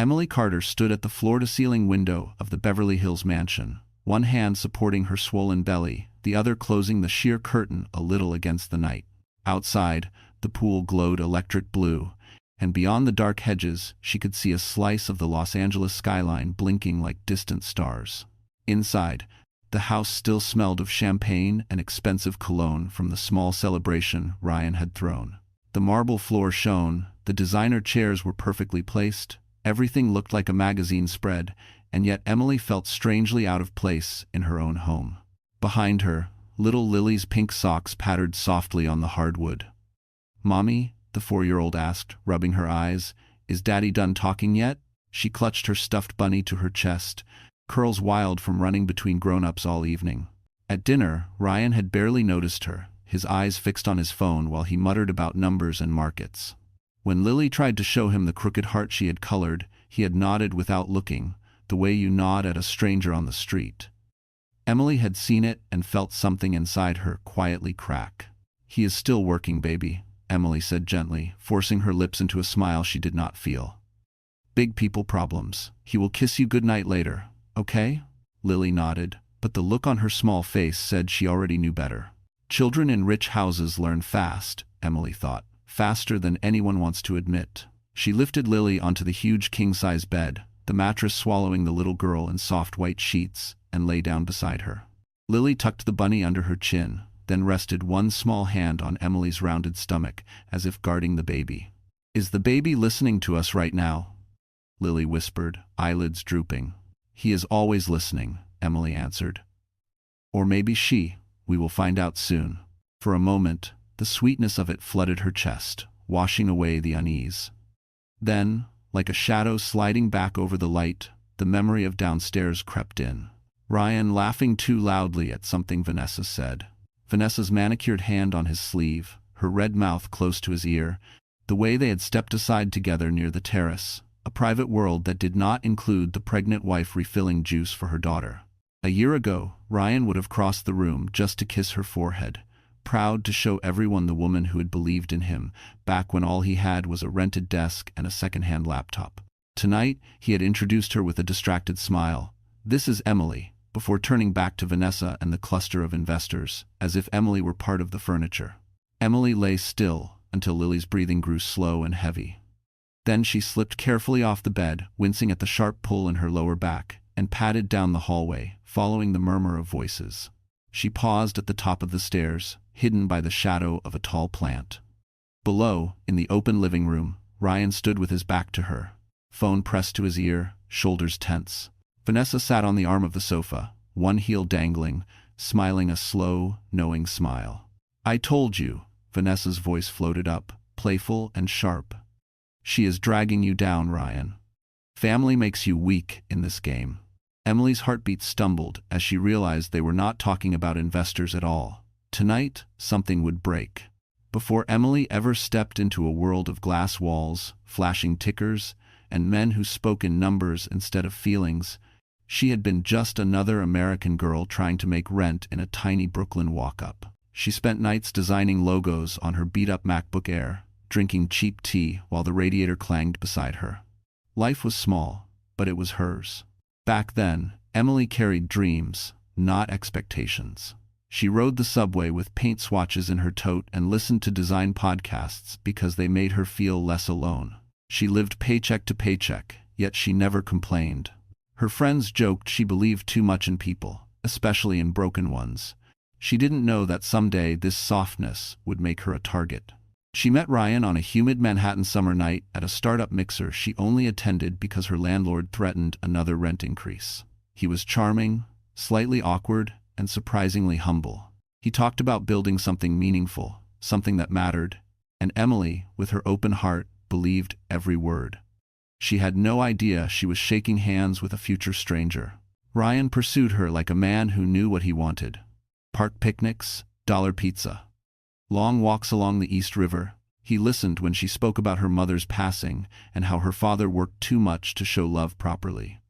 Emily Carter stood at the floor-to-ceiling window of the Beverly Hills mansion, one hand supporting her swollen belly, the other closing the sheer curtain a little against the night. Outside, the pool glowed electric blue, and beyond the dark hedges she could see a slice of the Los Angeles skyline blinking like distant stars. Inside, the house still smelled of champagne and expensive cologne from the small celebration Ryan had thrown. The marble floor shone, the designer chairs were perfectly placed, everything looked like a magazine spread, and yet Emily felt strangely out of place in her own home. Behind her, little Lily's pink socks pattered softly on the hardwood. "Mommy?" the 4-year-old asked, rubbing her eyes. "Is Daddy done talking yet?" She clutched her stuffed bunny to her chest, curls wild from running between grown-ups all evening. At dinner, Ryan had barely noticed her, his eyes fixed on his phone while he muttered about numbers and markets. When Lily tried to show him the crooked heart she had colored, he had nodded without looking, the way you nod at a stranger on the street. Emily had seen it and felt something inside her quietly crack. "He is still working, baby," Emily said gently, forcing her lips into a smile she did not feel. "Big people problems. He will kiss you goodnight later, okay?" Lily nodded, but the look on her small face said she already knew better. Children in rich houses learn fast, Emily thought, faster than anyone wants to admit. She lifted Lily onto the huge king-size bed, the mattress swallowing the little girl in soft white sheets, and lay down beside her. Lily tucked the bunny under her chin, then rested one small hand on Emily's rounded stomach, as if guarding the baby. "Is the baby listening to us right now?" Lily whispered, eyelids drooping. "He is always listening," Emily answered. "Or maybe she. We will find out soon." For a moment, the sweetness of it flooded her chest, washing away the unease. Then, like a shadow sliding back over the light, the memory of downstairs crept in. Ryan laughing too loudly at something Vanessa said. Vanessa's manicured hand on his sleeve, her red mouth close to his ear, the way they had stepped aside together near the terrace, a private world that did not include the pregnant wife refilling juice for her daughter. A year ago, Ryan would have crossed the room just to kiss her forehead, proud to show everyone the woman who had believed in him, back when all he had was a rented desk and a second-hand laptop. Tonight, he had introduced her with a distracted smile. "This is Emily," before turning back to Vanessa and the cluster of investors, as if Emily were part of the furniture. Emily lay still until Lily's breathing grew slow and heavy. Then she slipped carefully off the bed, wincing at the sharp pull in her lower back, and padded down the hallway, following the murmur of voices. She paused at the top of the stairs, hidden by the shadow of a tall plant. Below, in the open living room, Ryan stood with his back to her, phone pressed to his ear, shoulders tense. Vanessa sat on the arm of the sofa, one heel dangling, smiling a slow, knowing smile. "I told you," Vanessa's voice floated up, playful and sharp. "She is dragging you down, Ryan. Family makes you weak in this game." Emily's heartbeat stumbled as she realized they were not talking about investors at all. Tonight, something would break. Before Emily ever stepped into a world of glass walls, flashing tickers, and men who spoke in numbers instead of feelings, she had been just another American girl trying to make rent in a tiny Brooklyn walk-up. She spent nights designing logos on her beat-up MacBook Air, drinking cheap tea while the radiator clanged beside her. Life was small, but it was hers. Back then, Emily carried dreams, not expectations. She rode the subway with paint swatches in her tote and listened to design podcasts because they made her feel less alone. She lived paycheck to paycheck, yet she never complained. Her friends joked she believed too much in people, especially in broken ones. She didn't know that someday this softness would make her a target. She met Ryan on a humid Manhattan summer night at a startup mixer she only attended because her landlord threatened another rent increase. He was charming, slightly awkward, and surprisingly humble. He talked about building something meaningful, something that mattered, and Emily, with her open heart, believed every word. She had no idea she was shaking hands with a future stranger. Ryan pursued her like a man who knew what he wanted. Park picnics, dollar pizza. Long walks along the East River. He listened when she spoke about her mother's passing and how her father worked too much to show love properly.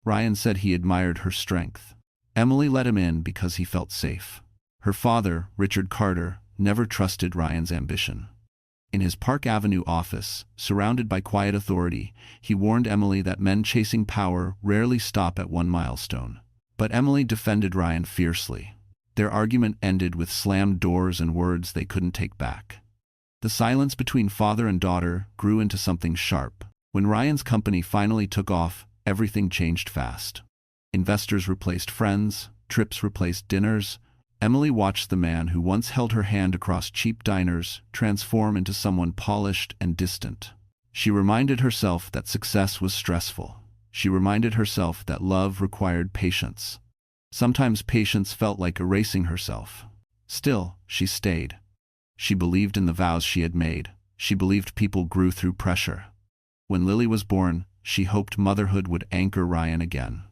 Ryan said he admired her strength. Emily let him in because he felt safe. Her father, Richard Carter, never trusted Ryan's ambition. In his Park Avenue office, surrounded by quiet authority, he warned Emily that men chasing power rarely stop at one milestone. But Emily defended Ryan fiercely. Their argument ended with slammed doors and words they couldn't take back. The silence between father and daughter grew into something sharp. When Ryan's company finally took off, everything changed fast. Investors replaced friends, trips replaced dinners. Emily watched the man who once held her hand across cheap diners transform into someone polished and distant. She reminded herself that success was stressful. She reminded herself that love required patience. Sometimes patience felt like erasing herself. Still, she stayed. She believed in the vows she had made. She believed people grew through pressure. When Lily was born, she hoped motherhood would anchor Ryan again.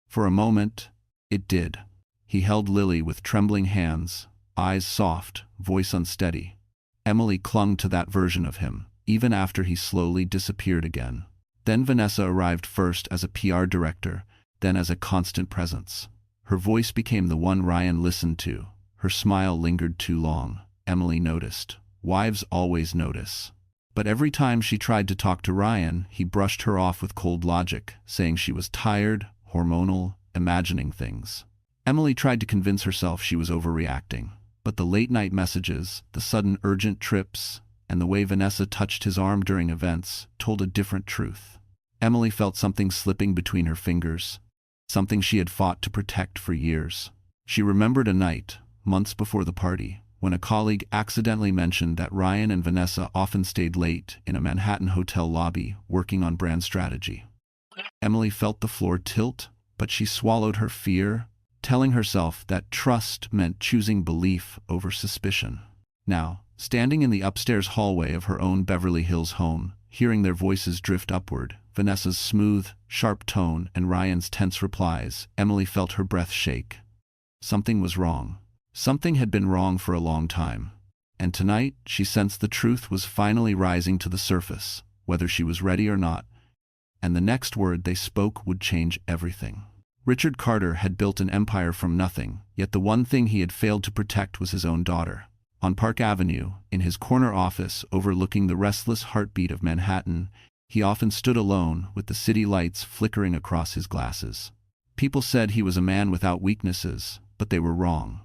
For a moment, it did. He held Lily with trembling hands, eyes soft, voice unsteady. Emily clung to that version of him, even after he slowly disappeared again. Then Vanessa arrived first as a PR director, then as a constant presence. Her voice became the one Ryan listened to. Her smile lingered too long. Emily noticed. Wives always notice. But every time she tried to talk to Ryan, he brushed her off with cold logic, saying she was tired, hormonal, imagining things. Emily tried to convince herself she was overreacting, but the late-night messages, the sudden urgent trips, and the way Vanessa touched his arm during events told a different truth. Emily felt something slipping between her fingers, something she had fought to protect for years. She remembered a night, months before the party, when a colleague accidentally mentioned that Ryan and Vanessa often stayed late in a Manhattan hotel lobby working on brand strategy. Emily felt the floor tilt, but she swallowed her fear, telling herself that trust meant choosing belief over suspicion. Now, standing in the upstairs hallway of her own Beverly Hills home, hearing their voices drift upward, Vanessa's smooth, sharp tone and Ryan's tense replies, Emily felt her breath shake. Something was wrong. Something had been wrong for a long time. And tonight, she sensed the truth was finally rising to the surface, whether she was ready or not. And the next word they spoke would change everything. Richard Carter had built an empire from nothing, yet the one thing he had failed to protect was his own daughter. On Park Avenue, in his corner office overlooking the restless heartbeat of Manhattan, he often stood alone with the city lights flickering across his glasses. People said he was a man without weaknesses, but they were wrong.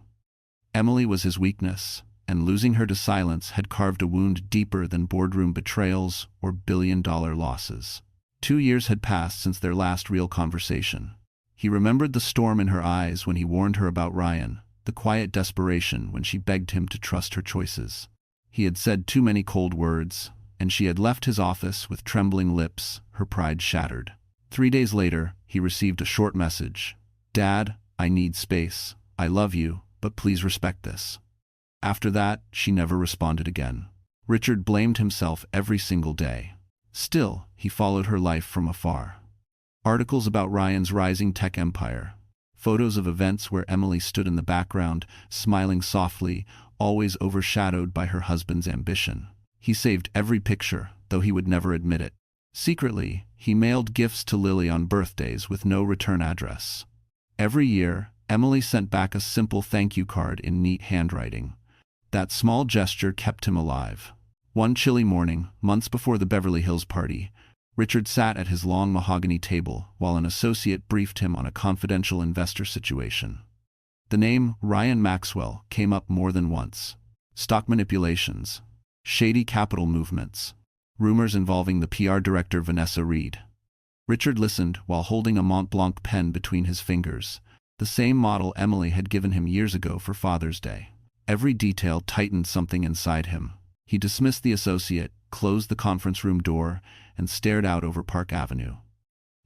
Emily was his weakness, and losing her to silence had carved a wound deeper than boardroom betrayals or billion-dollar losses. 2 years had passed since their last real conversation. He remembered the storm in her eyes when he warned her about Ryan, the quiet desperation when she begged him to trust her choices. He had said too many cold words, and she had left his office with trembling lips, her pride shattered. 3 days later, he received a short message. "Dad, I need space. I love you, but please respect this." After that, she never responded again. Richard blamed himself every single day. Still, he followed her life from afar. Articles about Ryan's rising tech empire. Photos of events where Emily stood in the background, smiling softly, always overshadowed by her husband's ambition. He saved every picture, though he would never admit it. Secretly, he mailed gifts to Lily on birthdays with no return address. Every year, Emily sent back a simple thank you card in neat handwriting. That small gesture kept him alive. One chilly morning, months before the Beverly Hills party, Richard sat at his long mahogany table while an associate briefed him on a confidential investor situation. The name Ryan Maxwell came up more than once. Stock manipulations, shady capital movements, rumors involving the PR director Vanessa Reed. Richard listened while holding a Mont Blanc pen between his fingers, the same model Emily had given him years ago for Father's Day. Every detail tightened something inside him. He dismissed the associate, closed the conference room door, and stared out over Park Avenue.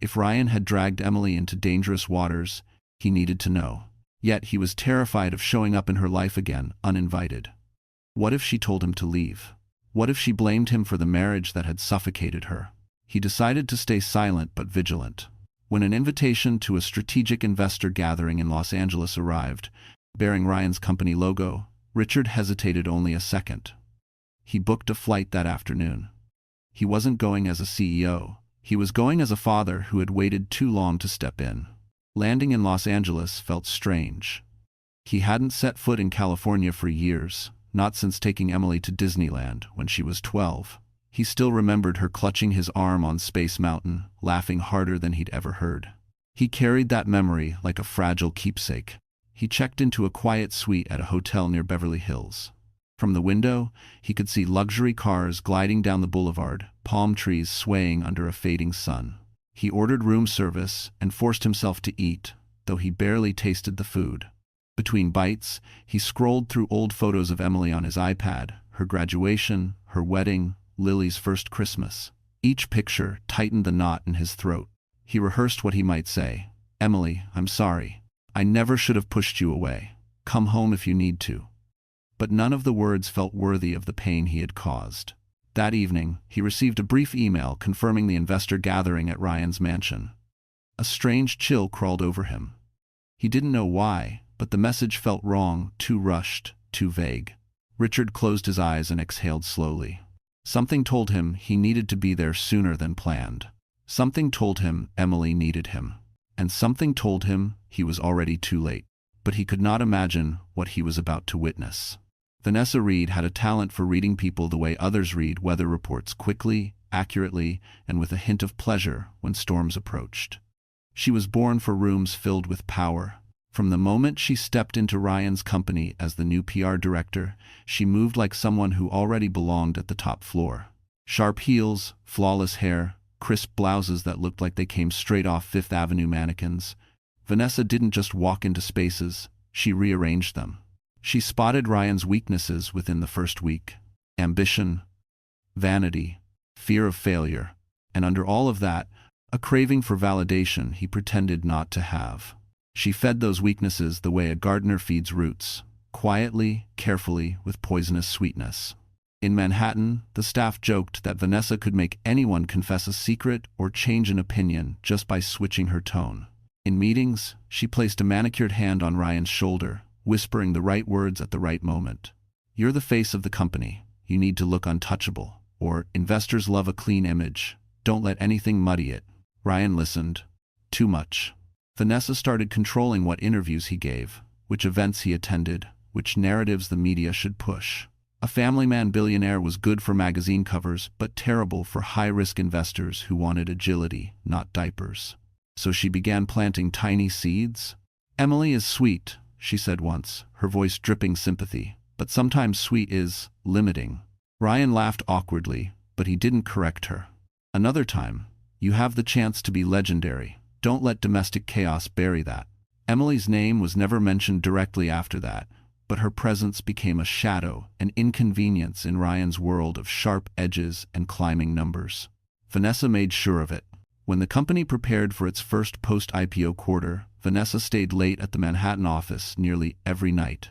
If Ryan had dragged Emily into dangerous waters, he needed to know. Yet he was terrified of showing up in her life again, uninvited. What if she told him to leave? What if she blamed him for the marriage that had suffocated her? He decided to stay silent but vigilant. When an invitation to a strategic investor gathering in Los Angeles arrived, bearing Ryan's company logo, Richard hesitated only a second. He booked a flight that afternoon. He wasn't going as a CEO. He was going as a father who had waited too long to step in. Landing in Los Angeles felt strange. He hadn't set foot in California for years, not since taking Emily to Disneyland when she was 12. He still remembered her clutching his arm on Space Mountain, laughing harder than he'd ever heard. He carried that memory like a fragile keepsake. He checked into a quiet suite at a hotel near Beverly Hills. From the window, he could see luxury cars gliding down the boulevard, palm trees swaying under a fading sun. He ordered room service and forced himself to eat, though he barely tasted the food. Between bites, he scrolled through old photos of Emily on his iPad, her graduation, her wedding, Lily's first Christmas. Each picture tightened the knot in his throat. He rehearsed what he might say. "Emily, I'm sorry. I never should have pushed you away. Come home if you need to." But none of the words felt worthy of the pain he had caused. That evening, he received a brief email confirming the investor gathering at Ryan's mansion. A strange chill crawled over him. He didn't know why, but the message felt wrong, too rushed, too vague. Richard closed his eyes and exhaled slowly. Something told him he needed to be there sooner than planned. Something told him Emily needed him. And something told him he was already too late. But he could not imagine what he was about to witness. Vanessa Reed had a talent for reading people the way others read weather reports, quickly, accurately, and with a hint of pleasure when storms approached. She was born for rooms filled with power. From the moment she stepped into Ryan's company as the new PR director, she moved like someone who already belonged at the top floor. Sharp heels, flawless hair, crisp blouses that looked like they came straight off Fifth Avenue mannequins. Vanessa didn't just walk into spaces, she rearranged them. She spotted Ryan's weaknesses within the first week: ambition, vanity, fear of failure, and under all of that, a craving for validation he pretended not to have. She fed those weaknesses the way a gardener feeds roots, quietly, carefully, with poisonous sweetness. In Manhattan, the staff joked that Vanessa could make anyone confess a secret or change an opinion just by switching her tone. In meetings, she placed a manicured hand on Ryan's shoulder, whispering the right words at the right moment. "You're the face of the company. You need to look untouchable." Or, "Investors love a clean image. Don't let anything muddy it." Ryan listened. Too much. Vanessa started controlling what interviews he gave, which events he attended, which narratives the media should push. A family man billionaire was good for magazine covers, but terrible for high-risk investors who wanted agility, not diapers. So she began planting tiny seeds. "Emily is sweet," she said once, her voice dripping sympathy, "but sometimes sweet is limiting." Ryan laughed awkwardly, but he didn't correct her. Another time, "You have the chance to be legendary. Don't let domestic chaos bury that." Emily's name was never mentioned directly after that, but her presence became a shadow, an inconvenience in Ryan's world of sharp edges and climbing numbers. Vanessa made sure of it. When the company prepared for its first post-IPO quarter, Vanessa stayed late at the Manhattan office nearly every night.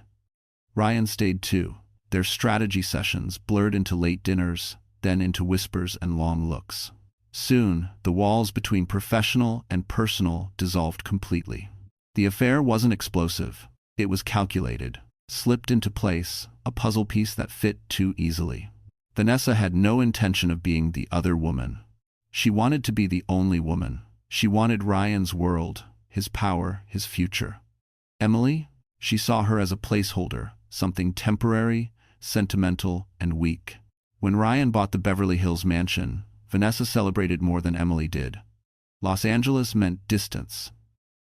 Ryan stayed too. Their strategy sessions blurred into late dinners, then into whispers and long looks. Soon, the walls between professional and personal dissolved completely. The affair wasn't explosive. It was calculated, slipped into place, a puzzle piece that fit too easily. Vanessa had no intention of being the other woman. She wanted to be the only woman. She wanted Ryan's world, his power, his future. Emily? She saw her as a placeholder, something temporary, sentimental, and weak. When Ryan bought the Beverly Hills mansion, Vanessa celebrated more than Emily did. Los Angeles meant distance.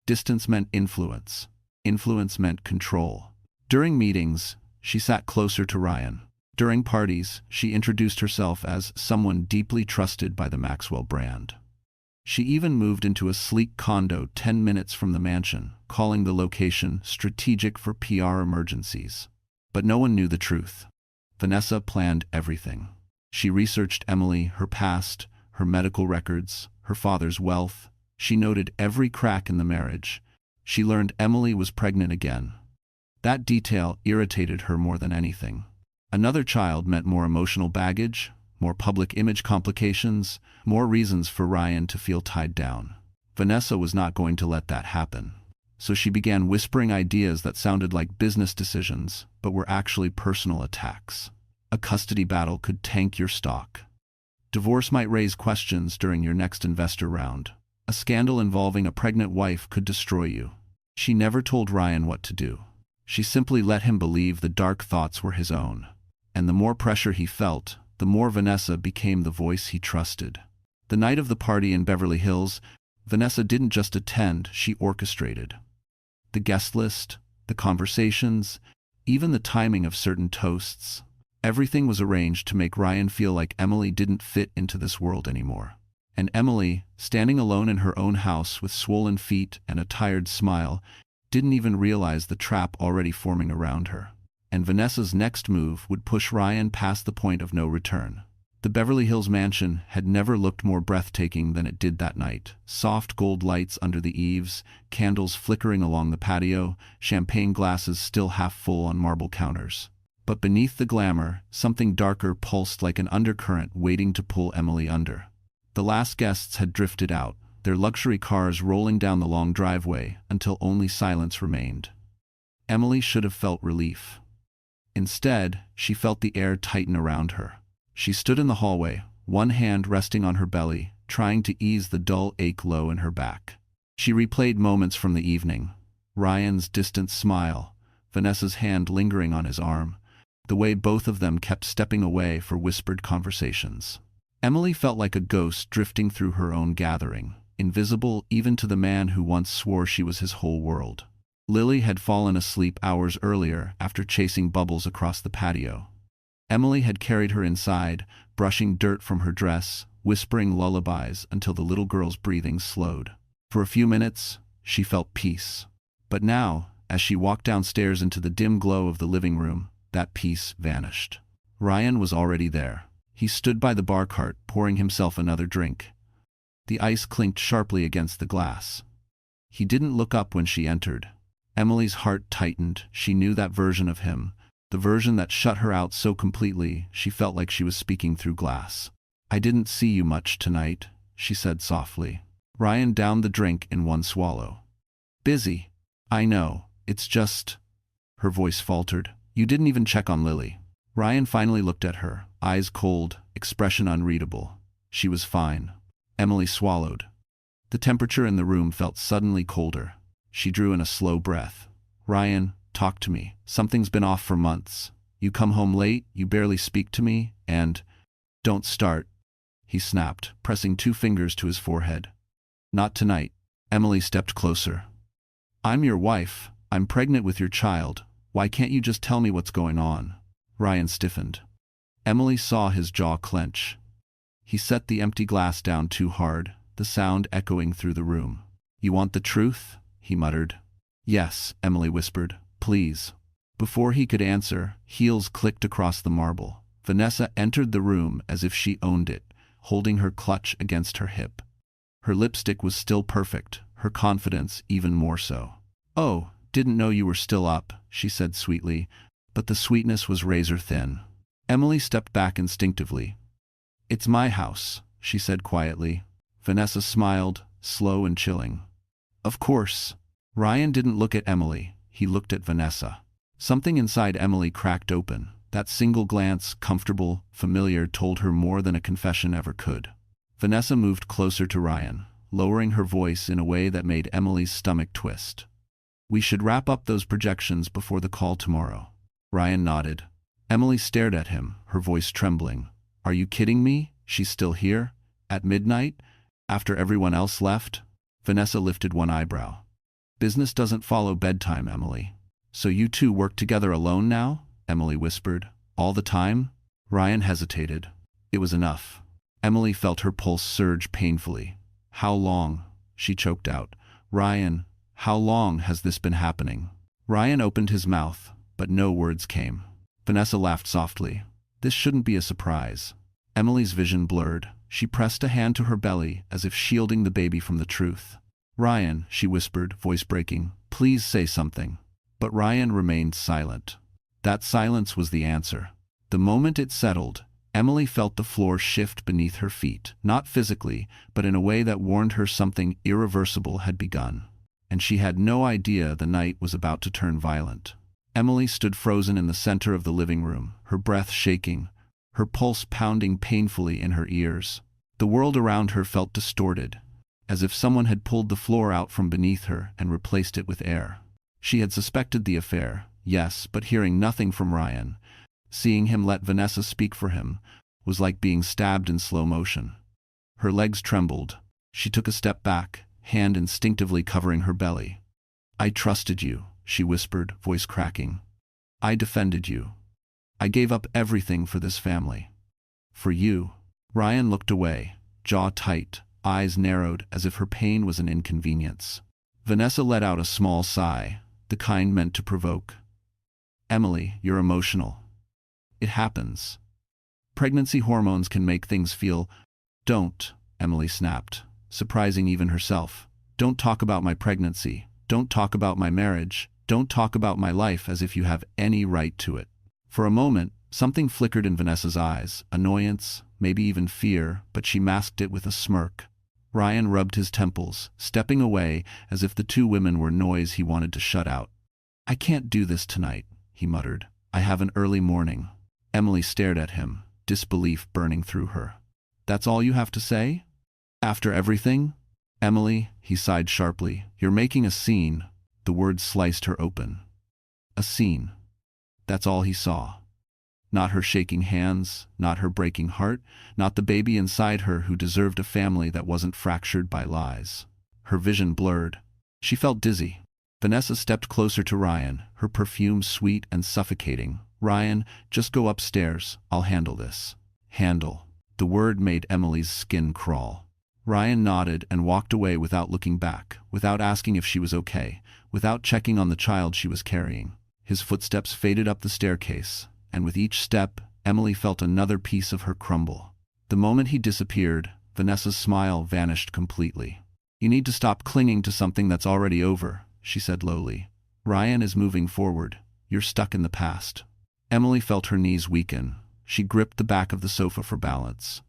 Distance meant influence. Influence meant control. During meetings, she sat closer to Ryan. During parties, she introduced herself as someone deeply trusted by the Maxwell brand. She even moved into a sleek condo 10 minutes from the mansion, calling the location strategic for PR emergencies. But no one knew the truth. Vanessa planned everything. She researched Emily, her past, her medical records, her father's wealth. She noted every crack in the marriage. She learned Emily was pregnant again. That detail irritated her more than anything. Another child meant more emotional baggage, more public image complications, more reasons for Ryan to feel tied down. Vanessa was not going to let that happen. So she began whispering ideas that sounded like business decisions, but were actually personal attacks. A custody battle could tank your stock. Divorce might raise questions during your next investor round. A scandal involving a pregnant wife could destroy you. She never told Ryan what to do. She simply let him believe the dark thoughts were his own. And the more pressure he felt, the more Vanessa became the voice he trusted. The night of the party in Beverly Hills, Vanessa didn't just attend, she orchestrated. The guest list, the conversations, even the timing of certain toasts. Everything was arranged to make Ryan feel like Emily didn't fit into this world anymore. And Emily, standing alone in her own house with swollen feet and a tired smile, didn't even realize the trap already forming around her. And Vanessa's next move would push Ryan past the point of no return. The Beverly Hills mansion had never looked more breathtaking than it did that night. Soft gold lights under the eaves, candles flickering along the patio, champagne glasses still half full on marble counters. But beneath the glamour, something darker pulsed like an undercurrent waiting to pull Emily under. The last guests had drifted out, their luxury cars rolling down the long driveway until only silence remained. Emily should have felt relief. Instead, she felt the air tighten around her. She stood in the hallway, one hand resting on her belly, trying to ease the dull ache low in her back. She replayed moments from the evening. Ryan's distant smile, Vanessa's hand lingering on his arm, the way both of them kept stepping away for whispered conversations. Emily felt like a ghost drifting through her own gathering, invisible even to the man who once swore she was his whole world. Lily had fallen asleep hours earlier after chasing Bubbles across the patio. Emily had carried her inside, brushing dirt from her dress, whispering lullabies until the little girl's breathing slowed. For a few minutes, she felt peace. But now, as she walked downstairs into the dim glow of the living room, that peace vanished. Ryan was already there. He stood by the bar cart, pouring himself another drink. The ice clinked sharply against the glass. He didn't look up when she entered. Emily's heart tightened. She knew that version of him, the version that shut her out so completely she felt like she was speaking through glass. "I didn't see you much tonight," she said softly. Ryan downed the drink in one swallow. "Busy. I know. It's just..." Her voice faltered. "You didn't even check on Lily." Ryan finally looked at her, eyes cold, expression unreadable. She was fine. Emily swallowed. The temperature in the room felt suddenly colder. She drew in a slow breath. "Ryan, talk to me. Something's been off for months. You come home late, you barely speak to me, and..." "Don't start," he snapped, pressing 2 fingers to his forehead. "Not tonight." Emily stepped closer. "I'm your wife. I'm pregnant with your child. Why can't you just tell me what's going on?" Ryan stiffened. Emily saw his jaw clench. He set the empty glass down too hard, the sound echoing through the room. "You want the truth?" he muttered. "Yes," Emily whispered. "Please." Before he could answer, heels clicked across the marble. Vanessa entered the room as if she owned it, holding her clutch against her hip. Her lipstick was still perfect, her confidence even more so. "Oh, didn't know you were still up," she said sweetly, but the sweetness was razor thin. Emily stepped back instinctively. "It's my house," she said quietly. Vanessa smiled, slow and chilling. "Of course." Ryan didn't look at Emily, he looked at Vanessa. Something inside Emily cracked open. That single glance, comfortable, familiar, told her more than a confession ever could. Vanessa moved closer to Ryan, lowering her voice in a way that made Emily's stomach twist. "We should wrap up those projections before the call tomorrow." Ryan nodded. Emily stared at him, her voice trembling. "Are you kidding me? She's still here? At midnight? After everyone else left?" Vanessa lifted one eyebrow. "Business doesn't follow bedtime, Emily." "So you two work together alone now?" Emily whispered. "All the time?" Ryan hesitated. It was enough. Emily felt her pulse surge painfully. "How long?" she choked out. "Ryan, how long has this been happening?" Ryan opened his mouth, but no words came. Vanessa laughed softly. This shouldn't be a surprise. Emily's vision blurred. She pressed a hand to her belly as if shielding the baby from the truth. "Ryan," she whispered, voice breaking, "please say something." But Ryan remained silent. That silence was the answer. The moment it settled, Emily felt the floor shift beneath her feet, not physically, but in a way that warned her something irreversible had begun. And she had no idea the night was about to turn violent. Emily stood frozen in the center of the living room, her breath shaking, her pulse pounding painfully in her ears. The world around her felt distorted, as if someone had pulled the floor out from beneath her and replaced it with air. She had suspected the affair, yes, but hearing nothing from Ryan, seeing him let Vanessa speak for him, was like being stabbed in slow motion. Her legs trembled. She took a step back, hand instinctively covering her belly. "I trusted you," she whispered, voice cracking. "I defended you. I gave up everything for this family. For you." Ryan looked away, jaw tight, eyes narrowed as if her pain was an inconvenience. Vanessa let out a small sigh, the kind meant to provoke. "Emily, you're emotional. It happens. Pregnancy hormones can make things feel—" "Don't," Emily snapped, surprising even herself. "Don't talk about my pregnancy. Don't talk about my marriage. Don't talk about my life as if you have any right to it." For a moment, something flickered in Vanessa's eyes, annoyance, maybe even fear, but she masked it with a smirk. Ryan rubbed his temples, stepping away as if the two women were noise he wanted to shut out. "I can't do this tonight," he muttered. "I have an early morning." Emily stared at him, disbelief burning through her. "That's all you have to say? After everything?" "Emily," he sighed sharply, "you're making a scene." The words sliced her open. A scene. That's all he saw. Not her shaking hands, not her breaking heart, not the baby inside her who deserved a family that wasn't fractured by lies. Her vision blurred. She felt dizzy. Vanessa stepped closer to Ryan, her perfume sweet and suffocating. "Ryan, just go upstairs. I'll handle this." Handle. The word made Emily's skin crawl. Ryan nodded and walked away without looking back, without asking if she was okay, without checking on the child she was carrying. His footsteps faded up the staircase, and with each step, Emily felt another piece of her crumble. The moment he disappeared, Vanessa's smile vanished completely. "You need to stop clinging to something that's already over," she said lowly. "Ryan is moving forward. You're stuck in the past." Emily felt her knees weaken. She gripped the back of the sofa for balance.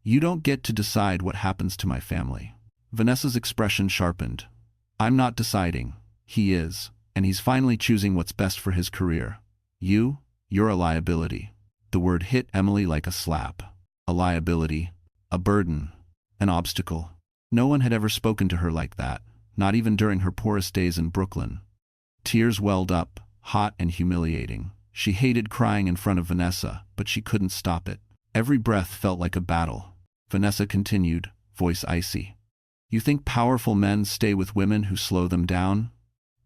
"You don't get to decide what happens to my family." Vanessa's expression sharpened. "I'm not deciding. He is, and he's finally choosing what's best for his career. You're a liability." The word hit Emily like a slap. A liability, a burden, an obstacle. No one had ever spoken to her like that, not even during her poorest days in Brooklyn. Tears welled up, hot and humiliating. She hated crying in front of Vanessa, but she couldn't stop it. Every breath felt like a battle. Vanessa continued, voice icy. "You think powerful men stay with women who slow them down?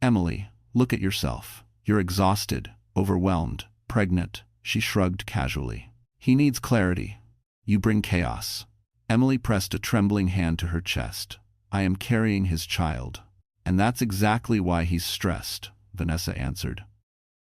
Emily, look at yourself. You're exhausted, overwhelmed, pregnant." She shrugged casually. "He needs clarity. You bring chaos." Emily pressed a trembling hand to her chest. "I am carrying his child. And that's exactly why he's stressed," Vanessa answered.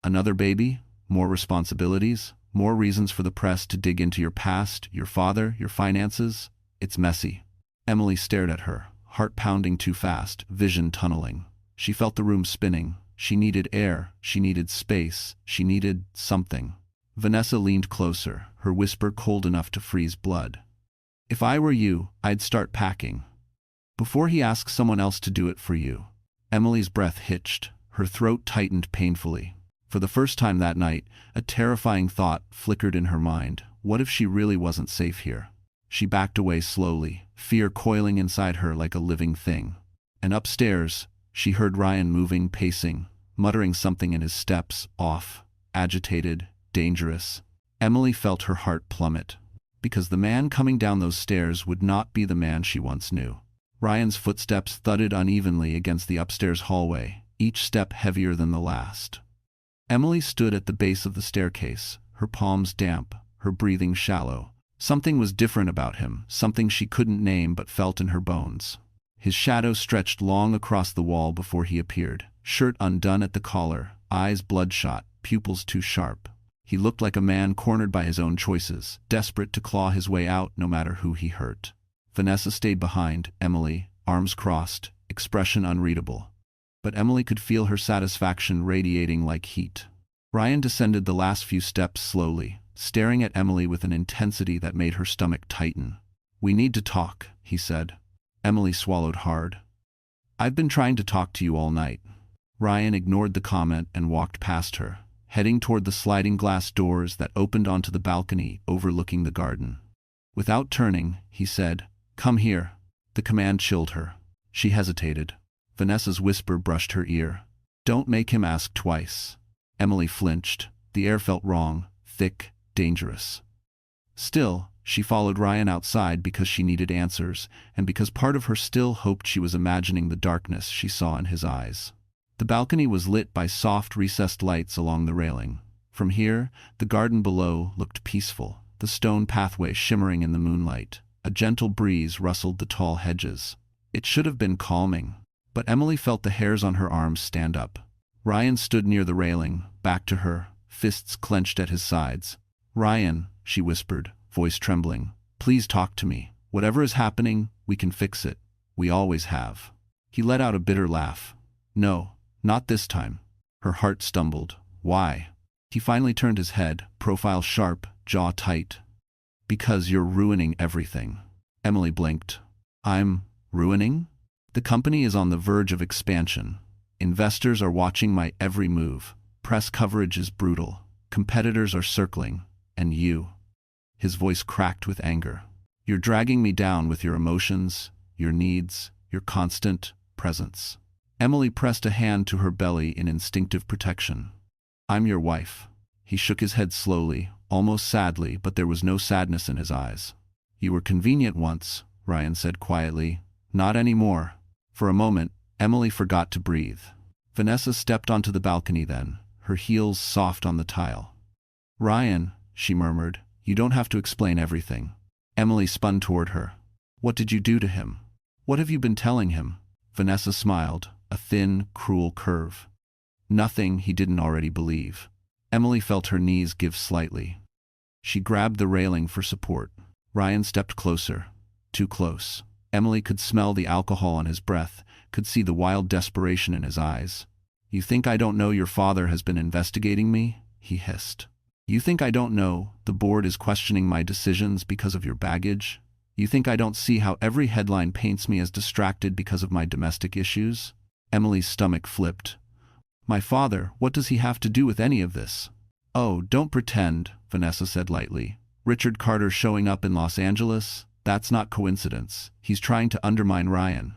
"Another baby? More responsibilities? More reasons for the press to dig into your past, your father, your finances? It's messy." Emily stared at her, heart pounding too fast, vision tunneling. She felt the room spinning. She needed air, she needed space, she needed something. Vanessa leaned closer, her whisper cold enough to freeze blood. "If I were you, I'd start packing. Before he asks someone else to do it for you." Emily's breath hitched, her throat tightened painfully. For the first time that night, a terrifying thought flickered in her mind. What if she really wasn't safe here? She backed away slowly, fear coiling inside her like a living thing. And upstairs, she heard Ryan moving, pacing, muttering something in his steps, off, agitated, dangerous. Emily felt her heart plummet, because the man coming down those stairs would not be the man she once knew. Ryan's footsteps thudded unevenly against the upstairs hallway, each step heavier than the last. Emily stood at the base of the staircase, her palms damp, her breathing shallow. Something was different about him, something she couldn't name but felt in her bones. His shadow stretched long across the wall before he appeared, shirt undone at the collar, eyes bloodshot, pupils too sharp. He looked like a man cornered by his own choices, desperate to claw his way out no matter who he hurt. Vanessa stayed behind, Emily, arms crossed, expression unreadable. But Emily could feel her satisfaction radiating like heat. Ryan descended the last few steps slowly, staring at Emily with an intensity that made her stomach tighten. "We need to talk," he said. Emily swallowed hard. "I've been trying to talk to you all night." Ryan ignored the comment and walked past her, heading toward the sliding glass doors that opened onto the balcony overlooking the garden. Without turning, he said, "Come here." The command chilled her. She hesitated. Vanessa's whisper brushed her ear. "Don't make him ask twice." Emily flinched. The air felt wrong, thick, dangerous. Still, she followed Ryan outside because she needed answers, and because part of her still hoped she was imagining the darkness she saw in his eyes. The balcony was lit by soft, recessed lights along the railing. From here, the garden below looked peaceful, the stone pathway shimmering in the moonlight. A gentle breeze rustled the tall hedges. It should have been calming, but Emily felt the hairs on her arms stand up. Ryan stood near the railing, back to her, fists clenched at his sides. "Ryan," she whispered, voice trembling, "please talk to me. Whatever is happening, we can fix it. We always have." He let out a bitter laugh. "No, not this time." Her heart stumbled. "Why?" He finally turned his head, profile sharp, jaw tight. "Because you're ruining everything." Emily blinked. "I'm ruining?" "The company is on the verge of expansion. Investors are watching my every move. Press coverage is brutal. Competitors are circling. And you." His voice cracked with anger. "You're dragging me down with your emotions, your needs, your constant presence." Emily pressed a hand to her belly in instinctive protection. "I'm your wife." He shook his head slowly, almost sadly, but there was no sadness in his eyes. "You were convenient once," Ryan said quietly. "Not anymore." For a moment, Emily forgot to breathe. Vanessa stepped onto the balcony then, her heels soft on the tile. "Ryan," she murmured, "you don't have to explain everything." Emily spun toward her. "What did you do to him? What have you been telling him?" Vanessa smiled, a thin, cruel curve. "Nothing he didn't already believe." Emily felt her knees give slightly. She grabbed the railing for support. Ryan stepped closer. Too close. Emily could smell the alcohol on his breath, could see the wild desperation in his eyes. "You think I don't know your father has been investigating me?" he hissed. "You think I don't know the board is questioning my decisions because of your baggage? You think I don't see how every headline paints me as distracted because of my domestic issues?" Emily's stomach flipped. "My father, what does he have to do with any of this?" "Oh, don't pretend," Vanessa said lightly. "Richard Carter showing up in Los Angeles? That's not coincidence. He's trying to undermine Ryan.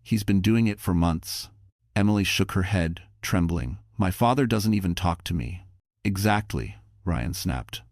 He's been doing it for months." Emily shook her head, trembling. "My father doesn't even talk to me." "Exactly," Ryan snapped.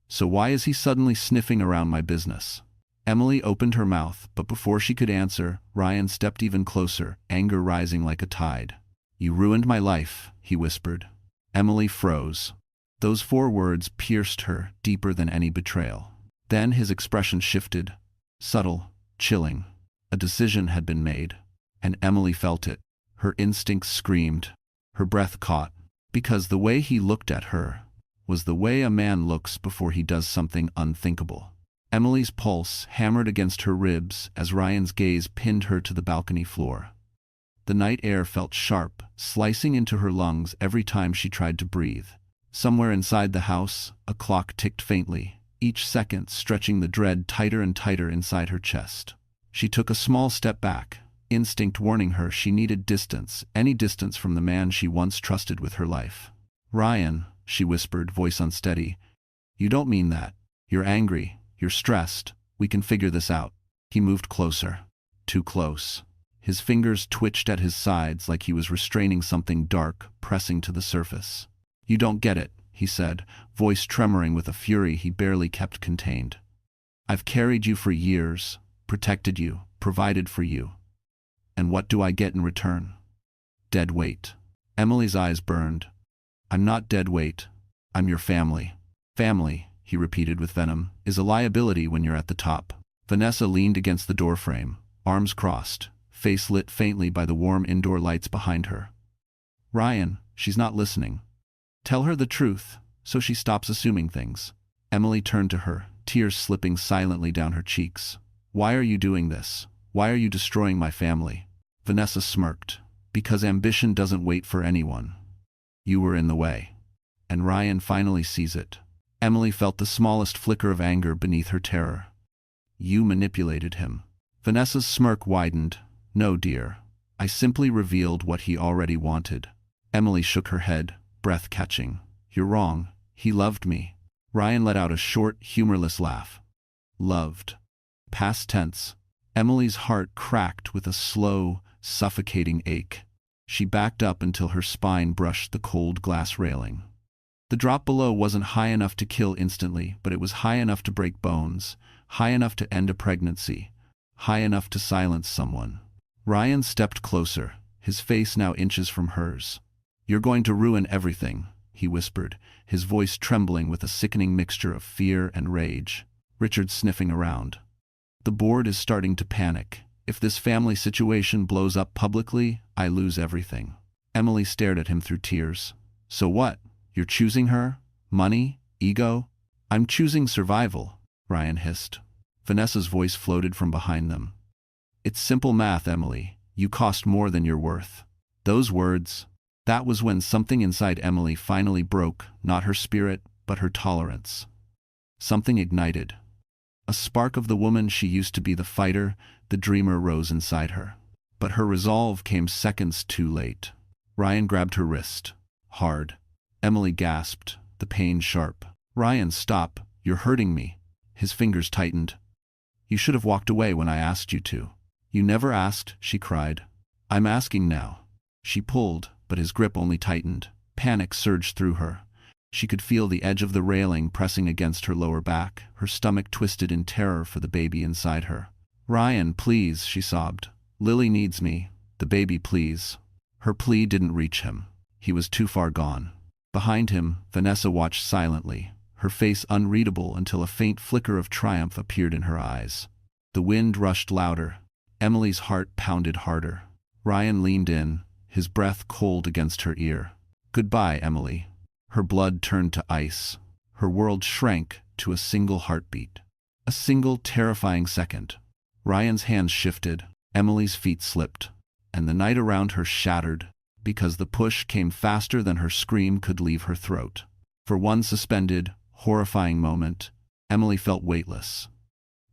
"So why is he suddenly sniffing around my business?" Emily opened her mouth, but before she could answer, Ryan stepped even closer, anger rising like a tide. "You ruined my life," he whispered. Emily froze. Those 4 words pierced her deeper than any betrayal. Then his expression shifted, subtle, chilling. A decision had been made, and Emily felt it. Her instincts screamed. Her breath caught, because the way he looked at her was the way a man looks before he does something unthinkable. Emily's pulse hammered against her ribs as Ryan's gaze pinned her to the balcony floor. The night air felt sharp, slicing into her lungs every time she tried to breathe. Somewhere inside the house, a clock ticked faintly, each second stretching the dread tighter and tighter inside her chest. She took a small step back, instinct warning her she needed distance, any distance from the man she once trusted with her life. "Ryan," she whispered, voice unsteady, "you don't mean that. You're angry, you're stressed. We can figure this out." He moved closer. Too close. His fingers twitched at his sides like he was restraining something dark, pressing to the surface. "You don't get it," he said, voice tremoring with a fury he barely kept contained. "I've carried you for years, protected you, provided for you. And what do I get in return? Dead weight." Emily's eyes burned. "I'm not dead weight. I'm your family." "Family," he repeated with venom, "is a liability when you're at the top." Vanessa leaned against the doorframe, arms crossed, face lit faintly by the warm indoor lights behind her. "Ryan, she's not listening. Tell her the truth, so she stops assuming things." Emily turned to her, tears slipping silently down her cheeks. "Why are you doing this? Why are you destroying my family?" Vanessa smirked. "Because ambition doesn't wait for anyone. You were in the way. And Ryan finally sees it." Emily felt the smallest flicker of anger beneath her terror. "You manipulated him." Vanessa's smirk widened. "No, dear. I simply revealed what he already wanted." Emily shook her head, breath catching. "You're wrong. He loved me." Ryan let out a short, humorless laugh. "Loved." Past tense. Emily's heart cracked with a slow, suffocating ache. She backed up until her spine brushed the cold glass railing. The drop below wasn't high enough to kill instantly, but it was high enough to break bones, high enough to end a pregnancy, high enough to silence someone. Ryan stepped closer, his face now inches from hers. "You're going to ruin everything," he whispered, his voice trembling with a sickening mixture of fear and rage. Richard sniffing around. "The board is starting to panic. If this family situation blows up publicly, I lose everything." Emily stared at him through tears. "So what? You're choosing her? Money? Ego?" "I'm choosing survival," Ryan hissed. Vanessa's voice floated from behind them. "It's simple math, Emily. You cost more than you're worth." Those words. That was when something inside Emily finally broke, not her spirit, but her tolerance. Something ignited. A spark of the woman she used to be, the fighter, the dreamer, rose inside her. But her resolve came seconds too late. Ryan grabbed her wrist. Hard. Emily gasped, the pain sharp. "Ryan, stop. You're hurting me." His fingers tightened. "You should have walked away when I asked you to." "You never asked," she cried. "I'm asking now." She pulled, but his grip only tightened. Panic surged through her. She could feel the edge of the railing pressing against her lower back, her stomach twisted in terror for the baby inside her. "Ryan, please," she sobbed. "Lily needs me. The baby, please." Her plea didn't reach him. He was too far gone. Behind him, Vanessa watched silently, her face unreadable until a faint flicker of triumph appeared in her eyes. The wind rushed louder. Emily's heart pounded harder. Ryan leaned in, his breath cold against her ear. "Goodbye, Emily." Her blood turned to ice. Her world shrank to a single heartbeat. A single terrifying second. Ryan's hands shifted, Emily's feet slipped, and the night around her shattered, because the push came faster than her scream could leave her throat. For one suspended, horrifying moment, Emily felt weightless.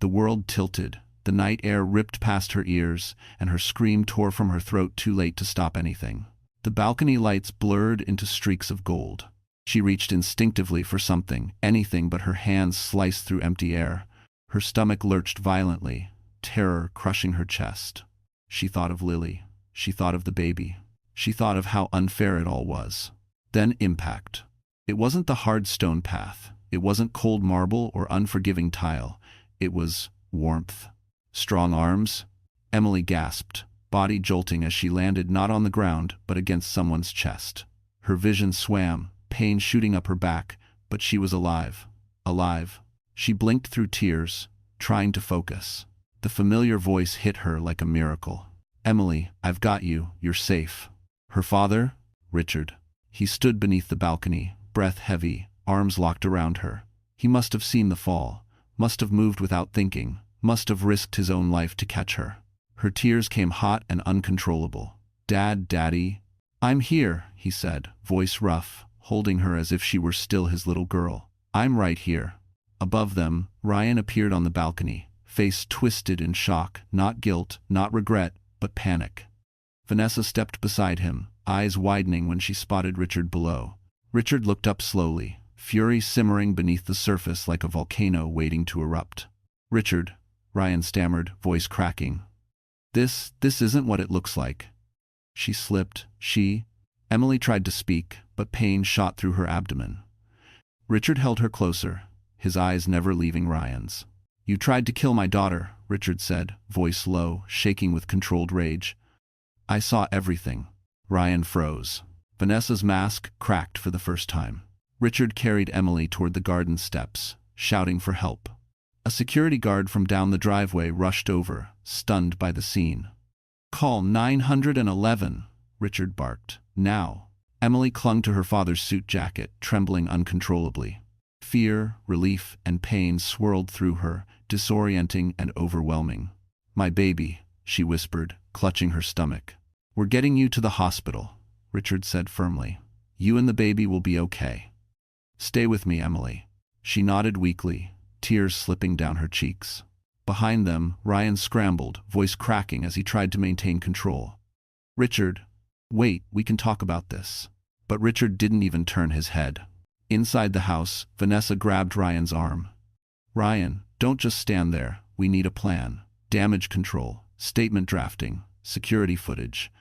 The world tilted, the night air ripped past her ears, and her scream tore from her throat too late to stop anything. The balcony lights blurred into streaks of gold. She reached instinctively for something, anything, but her hands sliced through empty air. Her stomach lurched violently, terror crushing her chest. She thought of Lily. She thought of the baby. She thought of how unfair it all was. Then impact. It wasn't the hard stone path. It wasn't cold marble or unforgiving tile. It was warmth. Strong arms. Emily gasped, body jolting as she landed not on the ground but against someone's chest. Her vision swam, pain shooting up her back, but she was alive. Alive. She blinked through tears, trying to focus. The familiar voice hit her like a miracle. "Emily, I've got you. You're safe." Her father? Richard. He stood beneath the balcony, breath heavy, arms locked around her. He must have seen the fall, must have moved without thinking, must have risked his own life to catch her. Her tears came hot and uncontrollable. "Dad, Daddy." "I'm here," he said, voice rough, holding her as if she were still his little girl. "I'm right here." Above them, Ryan appeared on the balcony, face twisted in shock, not guilt, not regret, but panic. Vanessa stepped beside him, eyes widening when she spotted Richard below. Richard looked up slowly, fury simmering beneath the surface like a volcano waiting to erupt. "Richard," Ryan stammered, voice cracking. This isn't what it looks like." She slipped. Emily tried to speak, but pain shot through her abdomen. Richard held her closer, his eyes never leaving Ryan's. "You tried to kill my daughter," Richard said, voice low, shaking with controlled rage. "I saw everything." Ryan froze. Vanessa's mask cracked for the first time. Richard carried Emily toward the garden steps, shouting for help. A security guard from down the driveway rushed over, stunned by the scene. "Call 911, Richard barked. "Now." Emily clung to her father's suit jacket, trembling uncontrollably. Fear, relief, and pain swirled through her, disorienting and overwhelming. "My baby," she whispered, clutching her stomach. "We're getting you to the hospital," Richard said firmly. "You and the baby will be okay. Stay with me, Emily." She nodded weakly, tears slipping down her cheeks. Behind them, Ryan scrambled, voice cracking as he tried to maintain control. "Richard, wait, we can talk about this." But Richard didn't even turn his head. Inside the house, Vanessa grabbed Ryan's arm. "Ryan, don't just stand there. We need a plan. Damage control, statement drafting, security footage."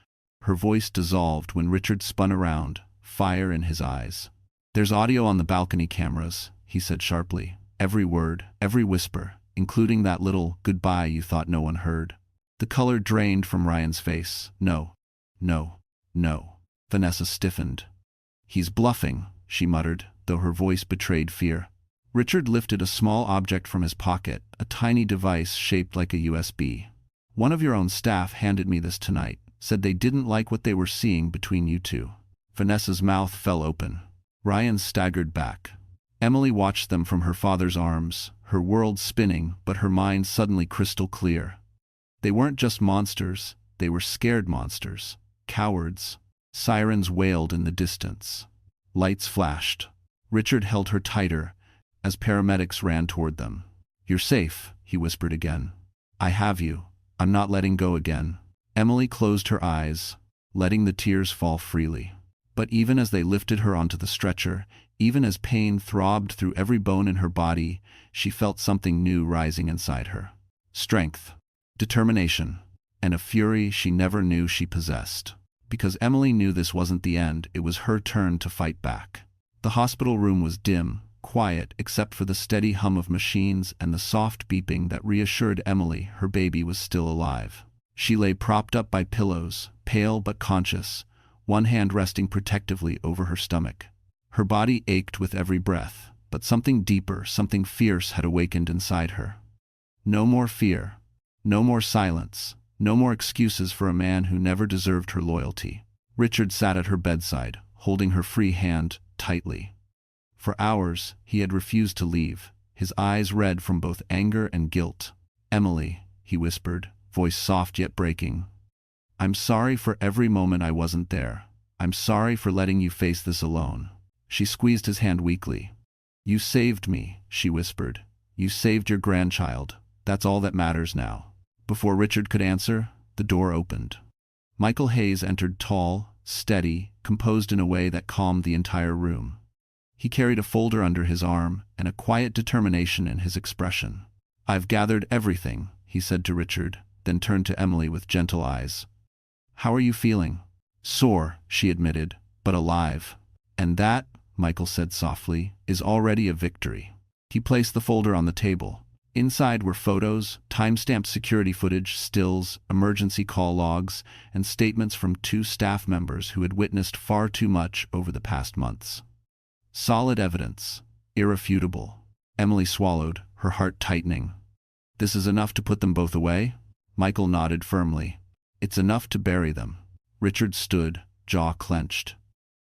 Her voice dissolved when Richard spun around, fire in his eyes. "There's audio on the balcony cameras," he said sharply. "Every word, every whisper, including that little goodbye you thought no one heard." The color drained from Ryan's face. "No. No. No." Vanessa stiffened. "He's bluffing," she muttered, though her voice betrayed fear. Richard lifted a small object from his pocket, a tiny device shaped like a USB. "One of your own staff handed me this tonight, said they didn't like what they were seeing between you two." Vanessa's mouth fell open. Ryan staggered back. Emily watched them from her father's arms, her world spinning, but her mind suddenly crystal clear. They weren't just monsters, they were scared monsters. Cowards. Sirens wailed in the distance. Lights flashed. Richard held her tighter as paramedics ran toward them. "You're safe," he whispered again. "I have you. I'm not letting go again." Emily closed her eyes, letting the tears fall freely. But even as they lifted her onto the stretcher, even as pain throbbed through every bone in her body, she felt something new rising inside her. Strength, determination, and a fury she never knew she possessed. Because Emily knew this wasn't the end, it was her turn to fight back. The hospital room was dim, quiet except for the steady hum of machines and the soft beeping that reassured Emily her baby was still alive. She lay propped up by pillows, pale but conscious, one hand resting protectively over her stomach. Her body ached with every breath, but something deeper, something fierce had awakened inside her. No more fear. No more silence. No more excuses for a man who never deserved her loyalty. Richard sat at her bedside, holding her free hand tightly. For hours, he had refused to leave, his eyes red from both anger and guilt. "Emily," he whispered, voice soft yet breaking. "I'm sorry for every moment I wasn't there. I'm sorry for letting you face this alone." She squeezed his hand weakly. "You saved me," she whispered. "You saved your grandchild. That's all that matters now." Before Richard could answer, the door opened. Michael Hayes entered, tall, steady, composed in a way that calmed the entire room. He carried a folder under his arm and a quiet determination in his expression. "I've gathered everything," he said to Richard, then turned to Emily with gentle eyes. "How are you feeling?" "Sore," she admitted, "but alive." "And that," Michael said softly, "is already a victory." He placed the folder on the table. Inside were photos, time-stamped security footage, stills, emergency call logs, and statements from 2 staff members who had witnessed far too much over the past months. Solid evidence. Irrefutable. Emily swallowed, her heart tightening. "This is enough to put them both away?" Michael nodded firmly. "It's enough to bury them." Richard stood, jaw clenched.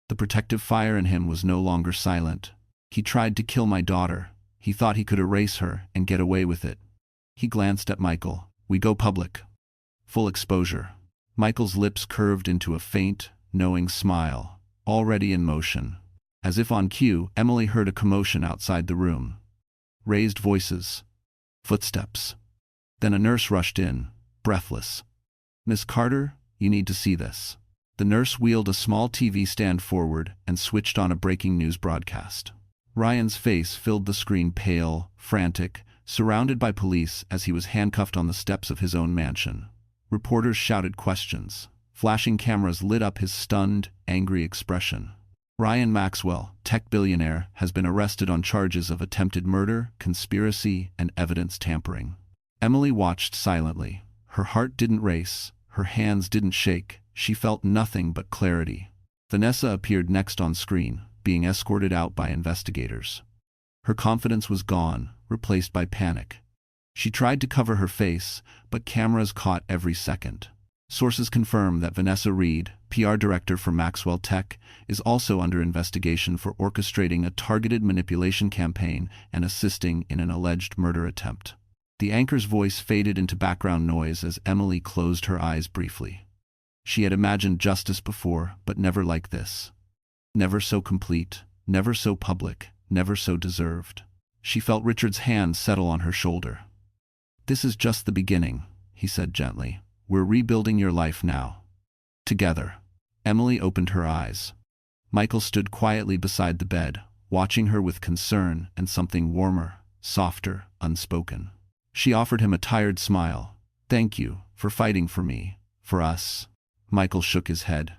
The protective fire in him was no longer silent. "He tried to kill my daughter. He thought he could erase her and get away with it." He glanced at Michael. "We go public." Full exposure. Michael's lips curved into a faint, knowing smile, already in motion. As if on cue, Emily heard a commotion outside the room. Raised voices. Footsteps. Then a nurse rushed in, breathless. "Miss Carter, you need to see this." The nurse wheeled a small TV stand forward and switched on a breaking news broadcast. Ryan's face filled the screen, pale, frantic, surrounded by police as he was handcuffed on the steps of his own mansion. Reporters shouted questions. Flashing cameras lit up his stunned, angry expression. Ryan Maxwell, tech billionaire, has been arrested on charges of attempted murder, conspiracy, and evidence tampering. Emily watched silently. Her heart didn't race, her hands didn't shake, she felt nothing but clarity. Vanessa appeared next on screen, being escorted out by investigators. Her confidence was gone, replaced by panic. She tried to cover her face, but cameras caught every second. Sources confirm that Vanessa Reed, PR director for Maxwell Tech, is also under investigation for orchestrating a targeted manipulation campaign and assisting in an alleged murder attempt. The anchor's voice faded into background noise as Emily closed her eyes briefly. She had imagined justice before, but never like this. Never so complete, never so public, never so deserved. She felt Richard's hand settle on her shoulder. "This is just the beginning," he said gently. "We're rebuilding your life now. Together." Emily opened her eyes. Michael stood quietly beside the bed, watching her with concern and something warmer, softer, unspoken. She offered him a tired smile. "Thank you for fighting for me, for us." Michael shook his head.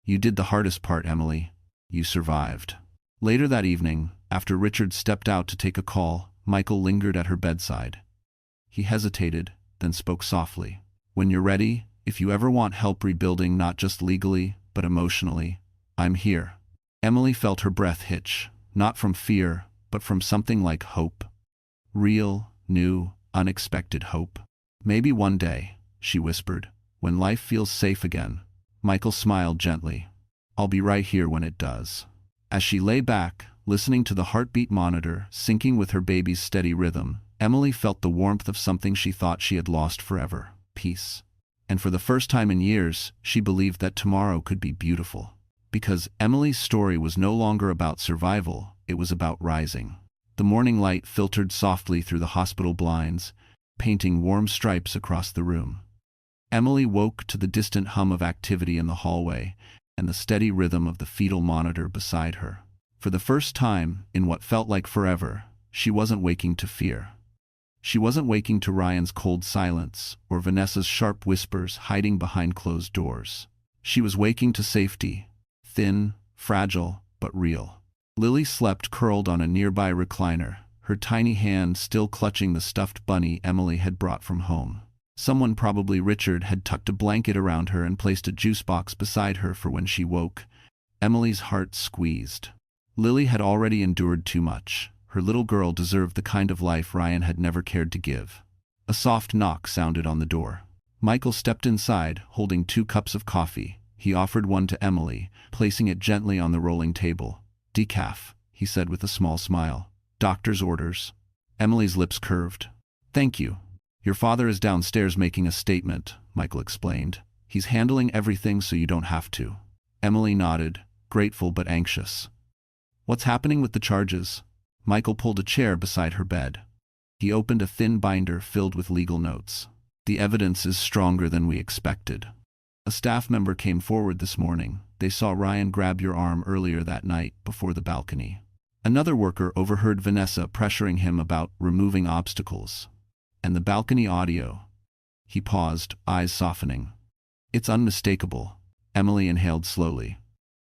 You did the hardest part, Emily. You survived. Later that evening, after Richard stepped out to take a call, Michael lingered at her bedside. He hesitated, then spoke softly. When you're ready, if you ever want help rebuilding not just legally, but emotionally, I'm here. Emily felt her breath hitch, not from fear, but from something like hope. Real, new, unexpected hope. Maybe one day, she whispered, when life feels safe again. Michael smiled gently. I'll be right here when it does. As she lay back, listening to the heartbeat monitor syncing with her baby's steady rhythm, Emily felt the warmth of something she thought she had lost forever: peace. And for the first time in years, she believed that tomorrow could be beautiful. Because Emily's story was no longer about survival, it was about rising. The morning light filtered softly through the hospital blinds, painting warm stripes across the room. Emily woke to the distant hum of activity in the hallway and the steady rhythm of the fetal monitor beside her. For the first time, in what felt like forever, she wasn't waking to fear. She wasn't waking to Ryan's cold silence or Vanessa's sharp whispers hiding behind closed doors. She was waking to safety, thin, fragile, but real. Lily slept curled on a nearby recliner, her tiny hand still clutching the stuffed bunny Emily had brought from home. Someone, probably Richard, had tucked a blanket around her and placed a juice box beside her for when she woke. Emily's heart squeezed. Lily had already endured too much. Her little girl deserved the kind of life Ryan had never cared to give. A soft knock sounded on the door. Michael stepped inside, holding 2 cups of coffee. He offered one to Emily, placing it gently on the rolling table. Decaf, he said with a small smile. Doctor's orders. Emily's lips curved. Thank you. Your father is downstairs making a statement, Michael explained. He's handling everything so you don't have to. Emily nodded, grateful but anxious. What's happening with the charges? Michael pulled a chair beside her bed. He opened a thin binder filled with legal notes. The evidence is stronger than we expected. A staff member came forward this morning. They saw Ryan grab your arm earlier that night before the balcony. Another worker overheard Vanessa pressuring him about removing obstacles. And the balcony audio. He paused, eyes softening. It's unmistakable. Emily inhaled slowly.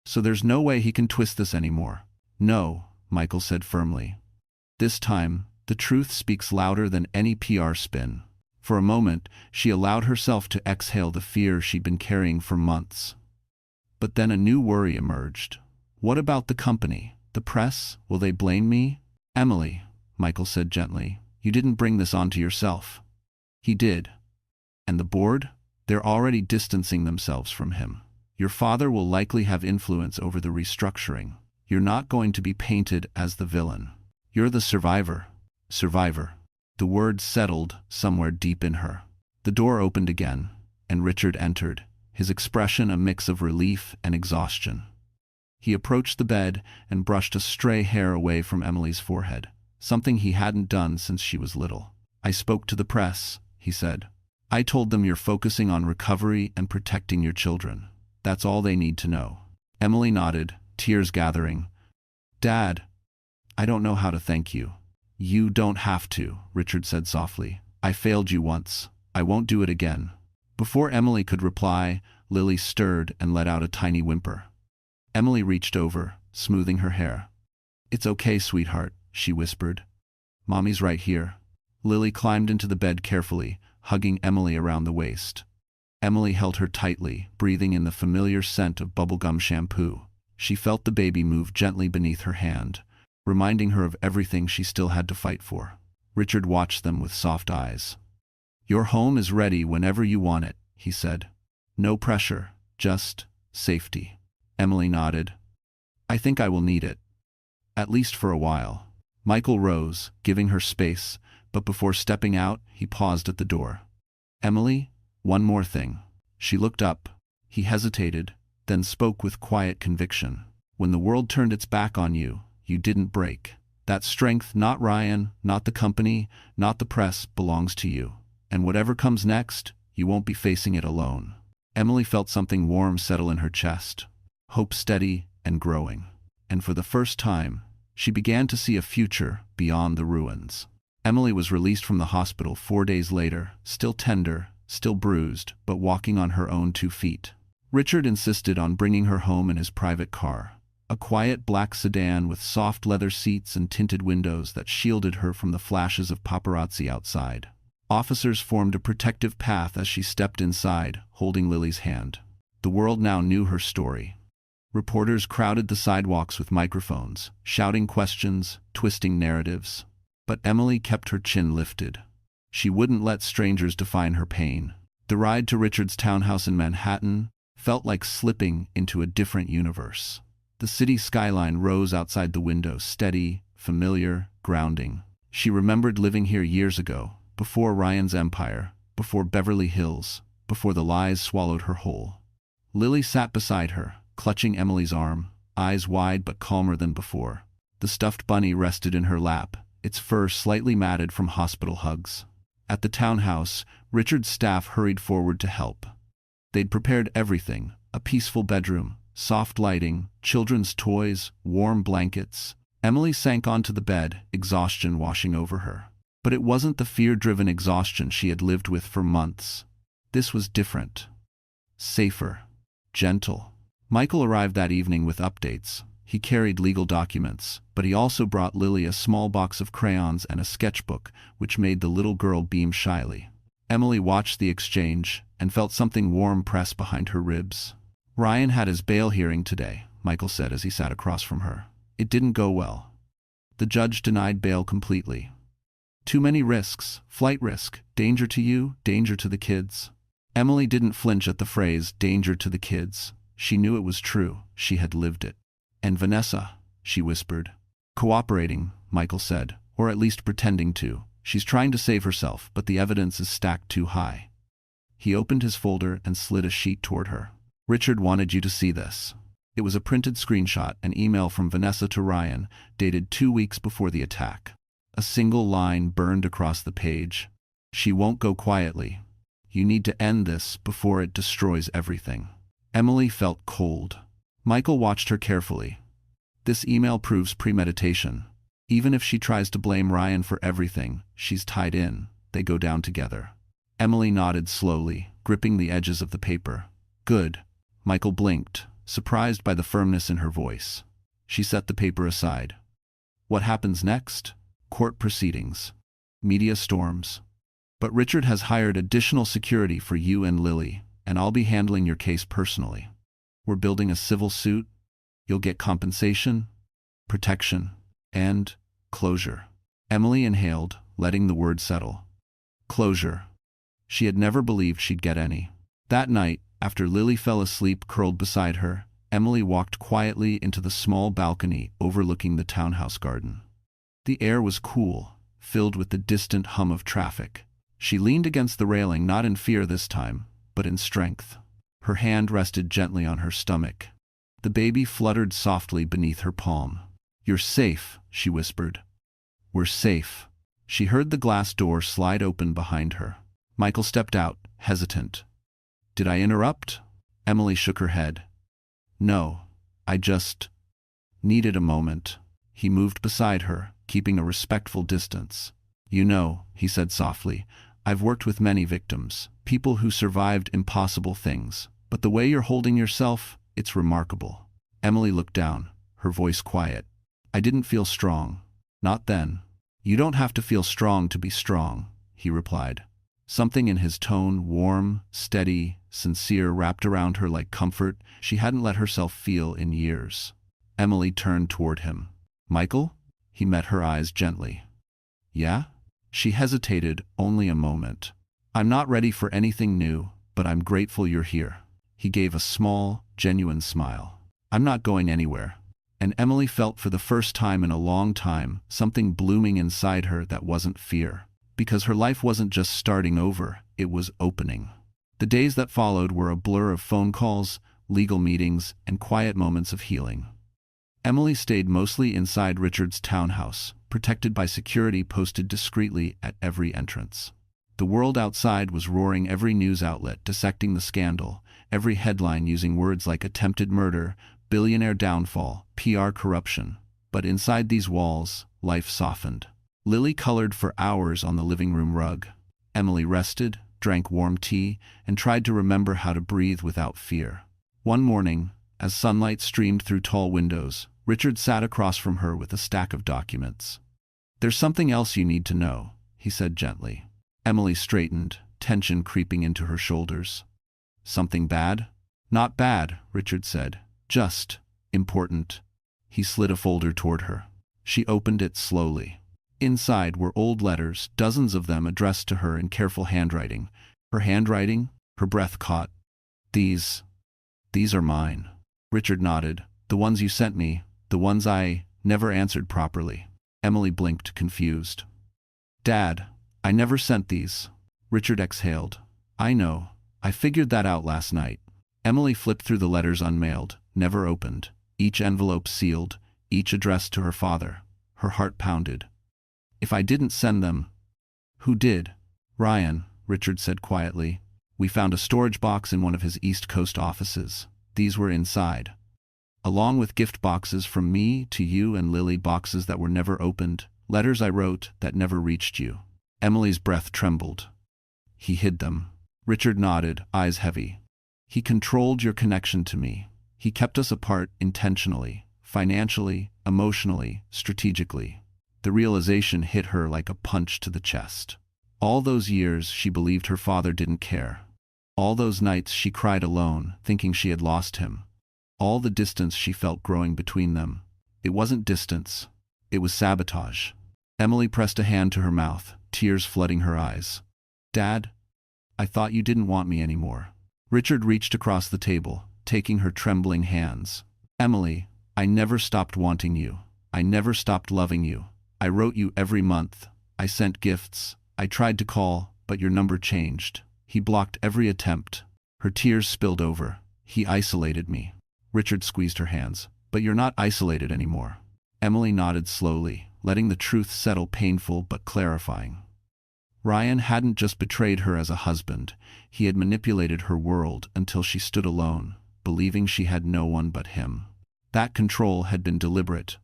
So there's no way he can twist this anymore. No, Michael said firmly. This time, the truth speaks louder than any PR spin. For a moment, she allowed herself to exhale the fear she'd been carrying for months. But then a new worry emerged. What about the company? The press? Will they blame me? Emily, Michael said gently, you didn't bring this onto yourself. He did. And the board? They're already distancing themselves from him. Your father will likely have influence over the restructuring. You're not going to be painted as the villain. You're the survivor. Survivor. The word settled somewhere deep in her. The door opened again, and Richard entered, his expression a mix of relief and exhaustion. He approached the bed and brushed a stray hair away from Emily's forehead, something he hadn't done since she was little. I spoke to the press, he said. I told them you're focusing on recovery and protecting your children. That's all they need to know. Emily nodded, tears gathering. Dad, I don't know how to thank you. You don't have to, Richard said softly. I failed you once. I won't do it again. Before Emily could reply, Lily stirred and let out a tiny whimper. Emily reached over, smoothing her hair. It's okay, sweetheart, she whispered. Mommy's right here. Lily climbed into the bed carefully, hugging Emily around the waist. Emily held her tightly, breathing in the familiar scent of bubblegum shampoo. She felt the baby move gently beneath her hand, reminding her of everything she still had to fight for. Richard watched them with soft eyes. Your home is ready whenever you want it, he said. No pressure, just safety. Emily nodded. I think I will need it. At least for a while. Michael rose, giving her space, but before stepping out, he paused at the door. Emily, one more thing. She looked up. He hesitated, then spoke with quiet conviction. When the world turned its back on you, you didn't break. That strength, not Ryan, not the company, not the press, belongs to you. And whatever comes next, you won't be facing it alone. Emily felt something warm settle in her chest. Hope steady and growing. And for the first time, she began to see a future beyond the ruins. Emily was released from the hospital 4 days later, still tender, still bruised, but walking on her own 2 feet. Richard insisted on bringing her home in his private car, a quiet black sedan with soft leather seats and tinted windows that shielded her from the flashes of paparazzi outside. Officers formed a protective path as she stepped inside, holding Lily's hand. The world now knew her story. Reporters crowded the sidewalks with microphones, shouting questions, twisting narratives. But Emily kept her chin lifted. She wouldn't let strangers define her pain. The ride to Richard's townhouse in Manhattan felt like slipping into a different universe. The city skyline rose outside the window, steady, familiar, grounding. She remembered living here years ago, before Ryan's empire, before Beverly Hills, before the lies swallowed her whole. Lily sat beside her, clutching Emily's arm, eyes wide but calmer than before. The stuffed bunny rested in her lap, its fur slightly matted from hospital hugs. At the townhouse, Richard's staff hurried forward to help. They'd prepared everything: a peaceful bedroom, soft lighting, children's toys, warm blankets. Emily sank onto the bed, exhaustion washing over her. But it wasn't the fear-driven exhaustion she had lived with for months. This was different. Safer. Gentle. Michael arrived that evening with updates. He carried legal documents, but he also brought Lily a small box of crayons and a sketchbook, which made the little girl beam shyly. Emily watched the exchange and felt something warm press behind her ribs. Ryan had his bail hearing today, Michael said as he sat across from her. It didn't go well. The judge denied bail completely. Too many risks: flight risk, danger to you, danger to the kids. Emily didn't flinch at the phrase, danger to the kids. She knew it was true. She had lived it. And Vanessa, she whispered. Cooperating, Michael said, or at least pretending to. She's trying to save herself, but the evidence is stacked too high. He opened his folder and slid a sheet toward her. Richard wanted you to see this. It was a printed screenshot, an email from Vanessa to Ryan, dated 2 weeks before the attack. A single line burned across the page. She won't go quietly. You need to end this before it destroys everything. Emily felt cold. Michael watched her carefully. This email proves premeditation. Even if she tries to blame Ryan for everything, she's tied in. They go down together. Emily nodded slowly, gripping the edges of the paper. Good. Michael blinked, surprised by the firmness in her voice. She set the paper aside. What happens next? Court proceedings. Media storms. But Richard has hired additional security for you and Lily, and I'll be handling your case personally. We're building a civil suit. You'll get compensation, protection, and closure. Emily inhaled, letting the word settle. Closure. She had never believed she'd get any. That night, after Lily fell asleep curled beside her, Emily walked quietly into the small balcony overlooking the townhouse garden. The air was cool, filled with the distant hum of traffic. She leaned against the railing, not in fear this time, but in strength. Her hand rested gently on her stomach. The baby fluttered softly beneath her palm. You're safe, she whispered. We're safe. She heard the glass door slide open behind her. Michael stepped out, hesitant. Did I interrupt? Emily shook her head. No, I just needed a moment. He moved beside her, keeping a respectful distance. You know, he said softly, I've worked with many victims, people who survived impossible things. But the way you're holding yourself, it's remarkable. Emily looked down, her voice quiet. I didn't feel strong. Not then. You don't have to feel strong to be strong, he replied. Something in his tone, warm, steady, sincere, wrapped around her like comfort she hadn't let herself feel in years. Emily turned toward him. Michael? He met her eyes gently. Yeah? She hesitated only a moment. I'm not ready for anything new, but I'm grateful you're here. He gave a small, genuine smile. I'm not going anywhere. And Emily felt for the first time in a long time something blooming inside her that wasn't fear. Because her life wasn't just starting over, it was opening. The days that followed were a blur of phone calls, legal meetings, and quiet moments of healing. Emily stayed mostly inside Richard's townhouse, protected by security posted discreetly at every entrance. The world outside was roaring, every news outlet dissecting the scandal, every headline using words like attempted murder, billionaire downfall, PR corruption. But inside these walls, life softened. Lily colored for hours on the living room rug. Emily rested, drank warm tea, and tried to remember how to breathe without fear. One morning, as sunlight streamed through tall windows, Richard sat across from her with a stack of documents. "There's something else you need to know," he said gently. Emily straightened, tension creeping into her shoulders. "Something bad?" "Not bad," Richard said. "Just important." He slid a folder toward her. She opened it slowly. Inside were old letters, dozens of them addressed to her in careful handwriting. Her handwriting? Her breath caught. These are mine." Richard nodded. "The ones you sent me, the ones I never answered properly." Emily blinked, confused. "Dad, I never sent these." Richard exhaled. "I know. I figured that out last night." Emily flipped through the letters unmailed, never opened, each envelope sealed, each addressed to her father. Her heart pounded. "If I didn't send them, who did?" "Ryan," Richard said quietly. "We found a storage box in one of his East Coast offices. These were inside. Along with gift boxes from me to you and Lily, boxes that were never opened, letters I wrote that never reached you." Emily's breath trembled. "He hid them." Richard nodded, eyes heavy. "He controlled your connection to me. He kept us apart intentionally, financially, emotionally, strategically." The realization hit her like a punch to the chest. All those years she believed her father didn't care. All those nights she cried alone, thinking she had lost him. All the distance she felt growing between them. It wasn't distance. It was sabotage. Emily pressed a hand to her mouth, tears flooding her eyes. "Dad, I thought you didn't want me anymore." Richard reached across the table, taking her trembling hands. "Emily, I never stopped wanting you. I never stopped loving you. I wrote you every month. I sent gifts. I tried to call, but your number changed." He blocked every attempt. Her tears spilled over. "He isolated me." Richard squeezed her hands. "But you're not isolated anymore." Emily nodded slowly, letting the truth settle, painful but clarifying. Ryan hadn't just betrayed her as a husband. He had manipulated her world until she stood alone, believing she had no one but him. That control had been deliberate,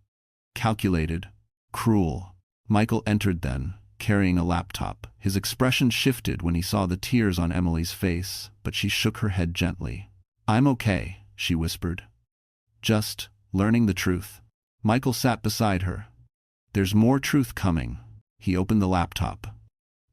calculated, cruel. Michael entered then, carrying a laptop. His expression shifted when he saw the tears on Emily's face, but she shook her head gently. "I'm okay," she whispered. "Just learning the truth." Michael sat beside her. "There's more truth coming." He opened the laptop.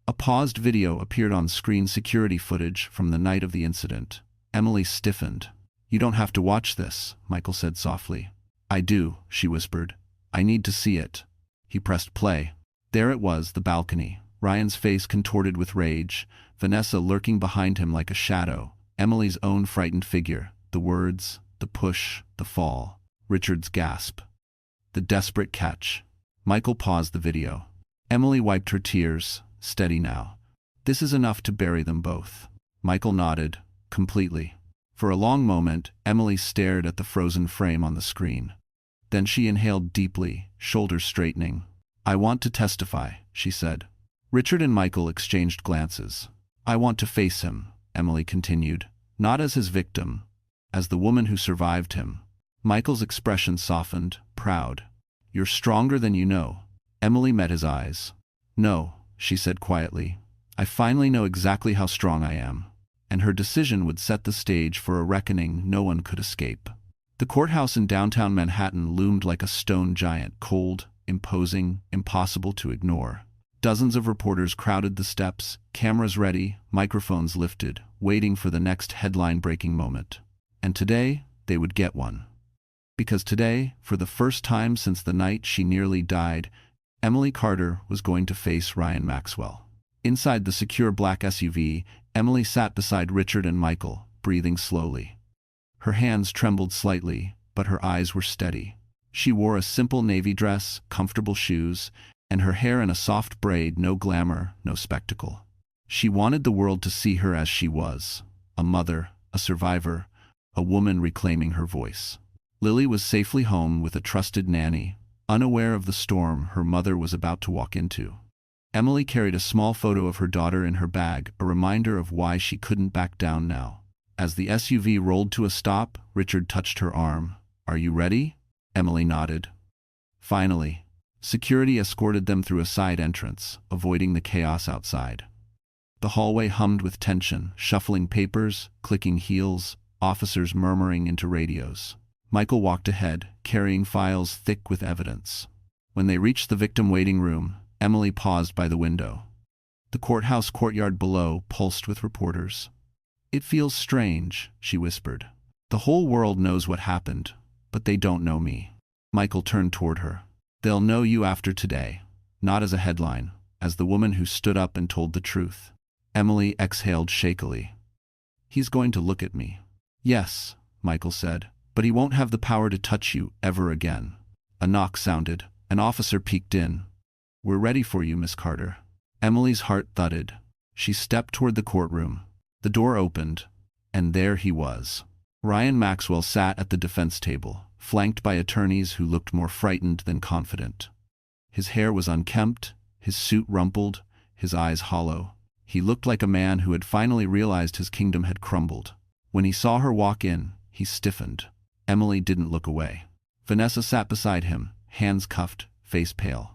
A paused video appeared on screen, security footage from the night of the incident. Emily stiffened. "You don't have to watch this," Michael said softly. "I do," she whispered. "I need to see it." He pressed play. There it was, the balcony. Ryan's face contorted with rage, Vanessa lurking behind him like a shadow, Emily's own frightened figure, the words, the push, the fall, Richard's gasp. The desperate catch. Michael paused the video. Emily wiped her tears. "Steady now. This is enough to bury them both." Michael nodded, completely. For a long moment, Emily stared at the frozen frame on the screen. Then she inhaled deeply, shoulders straightening. "I want to testify," she said. Richard and Michael exchanged glances. "I want to face him," Emily continued, "not as his victim, as the woman who survived him." Michael's expression softened, proud. "You're stronger than you know." Emily met his eyes. "No," she said quietly. "I finally know exactly how strong I am." And her decision would set the stage for a reckoning no one could escape. The courthouse in downtown Manhattan loomed like a stone giant, cold, imposing, impossible to ignore. Dozens of reporters crowded the steps, cameras ready, microphones lifted, waiting for the next headline-breaking moment. And today, they would get one. Because today, for the first time since the night she nearly died, Emily Carter was going to face Ryan Maxwell. Inside the secure black SUV, Emily sat beside Richard and Michael, breathing slowly. Her hands trembled slightly, but her eyes were steady. She wore a simple navy dress, comfortable shoes, and her hair in a soft braid, no glamour, no spectacle. She wanted the world to see her as she was, a mother, a survivor, a woman reclaiming her voice. Lily was safely home with a trusted nanny, unaware of the storm her mother was about to walk into. Emily carried a small photo of her daughter in her bag, a reminder of why she couldn't back down now. As the SUV rolled to a stop, Richard touched her arm. "Are you ready?" Emily nodded. Finally. Security escorted them through a side entrance, avoiding the chaos outside. The hallway hummed with tension, shuffling papers, clicking heels, officers murmuring into radios. Michael walked ahead, carrying files thick with evidence. When they reached the victim waiting room, Emily paused by the window. The courthouse courtyard below pulsed with reporters. "It feels strange," she whispered. "The whole world knows what happened, but they don't know me." Michael turned toward her. "They'll know you after today, not as a headline, as the woman who stood up and told the truth." Emily exhaled shakily. "He's going to look at me." "Yes," Michael said, "but he won't have the power to touch you ever again." A knock sounded. An officer peeked in. "We're ready for you, Miss Carter." Emily's heart thudded. She stepped toward the courtroom. The door opened, and there he was. Ryan Maxwell sat at the defense table, flanked by attorneys who looked more frightened than confident. His hair was unkempt, his suit rumpled, his eyes hollow. He looked like a man who had finally realized his kingdom had crumbled. When he saw her walk in, he stiffened. Emily didn't look away. Vanessa sat beside him, hands cuffed, face pale.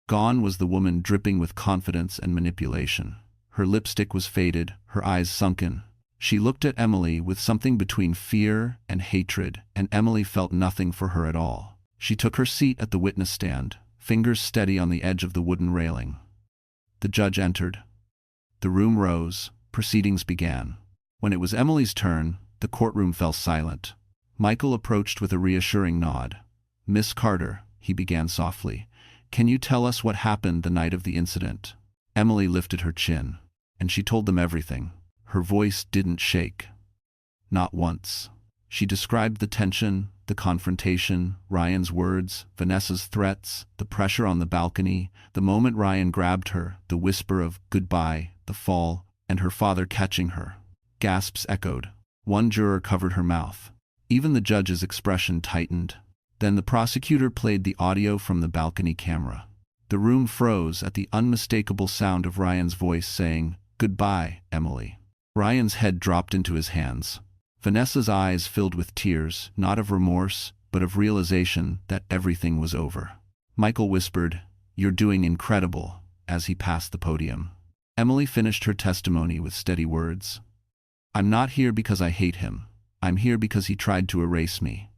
Gone was the woman dripping with confidence and manipulation. Her lipstick was faded, her eyes sunken. She looked at Emily with something between fear and hatred, and Emily felt nothing for her at all. She took her seat at the witness stand, fingers steady on the edge of the wooden railing. The judge entered. The room rose, proceedings began. When it was Emily's turn, the courtroom fell silent. Michael approached with a reassuring nod. "Miss Carter," he began softly, "can you tell us what happened the night of the incident?" Emily lifted her chin, and she told them everything. Her voice didn't shake. Not once. She described the tension, the confrontation, Ryan's words, Vanessa's threats, the pressure on the balcony, the moment Ryan grabbed her, the whisper of "goodbye," the fall, and her father catching her. Gasps echoed. One juror covered her mouth. Even the judge's expression tightened. Then the prosecutor played the audio from the balcony camera. The room froze at the unmistakable sound of Ryan's voice saying, "Goodbye, Emily." Ryan's head dropped into his hands. Vanessa's eyes filled with tears, not of remorse, but of realization that everything was over. Michael whispered, "You're doing incredible," as he passed the podium. Emily finished her testimony with steady words. "I'm not here because I hate him. I'm here because he tried to erase me.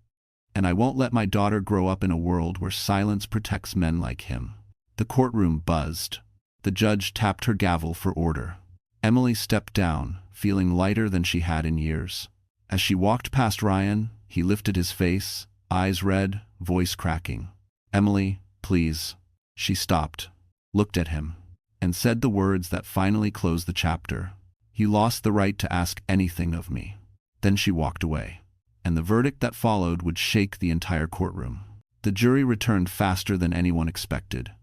And I won't let my daughter grow up in a world where silence protects men like him." The courtroom buzzed. The judge tapped her gavel for order. Emily stepped down, feeling lighter than she had in years. As she walked past Ryan, he lifted his face, eyes red, voice cracking. "Emily, please." She stopped, looked at him, and said the words that finally closed the chapter. "You lost the right to ask anything of me." Then she walked away, and the verdict that followed would shake the entire courtroom. The jury returned faster than anyone expected.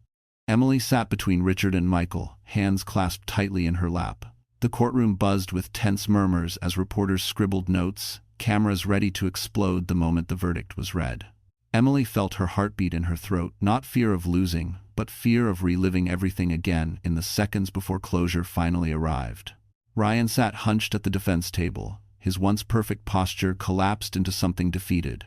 Emily sat between Richard and Michael, hands clasped tightly in her lap. The courtroom buzzed with tense murmurs as reporters scribbled notes, cameras ready to explode the moment the verdict was read. Emily felt her heartbeat in her throat, not fear of losing, but fear of reliving everything again in the seconds before closure finally arrived. Ryan sat hunched at the defense table. His once perfect posture collapsed into something defeated.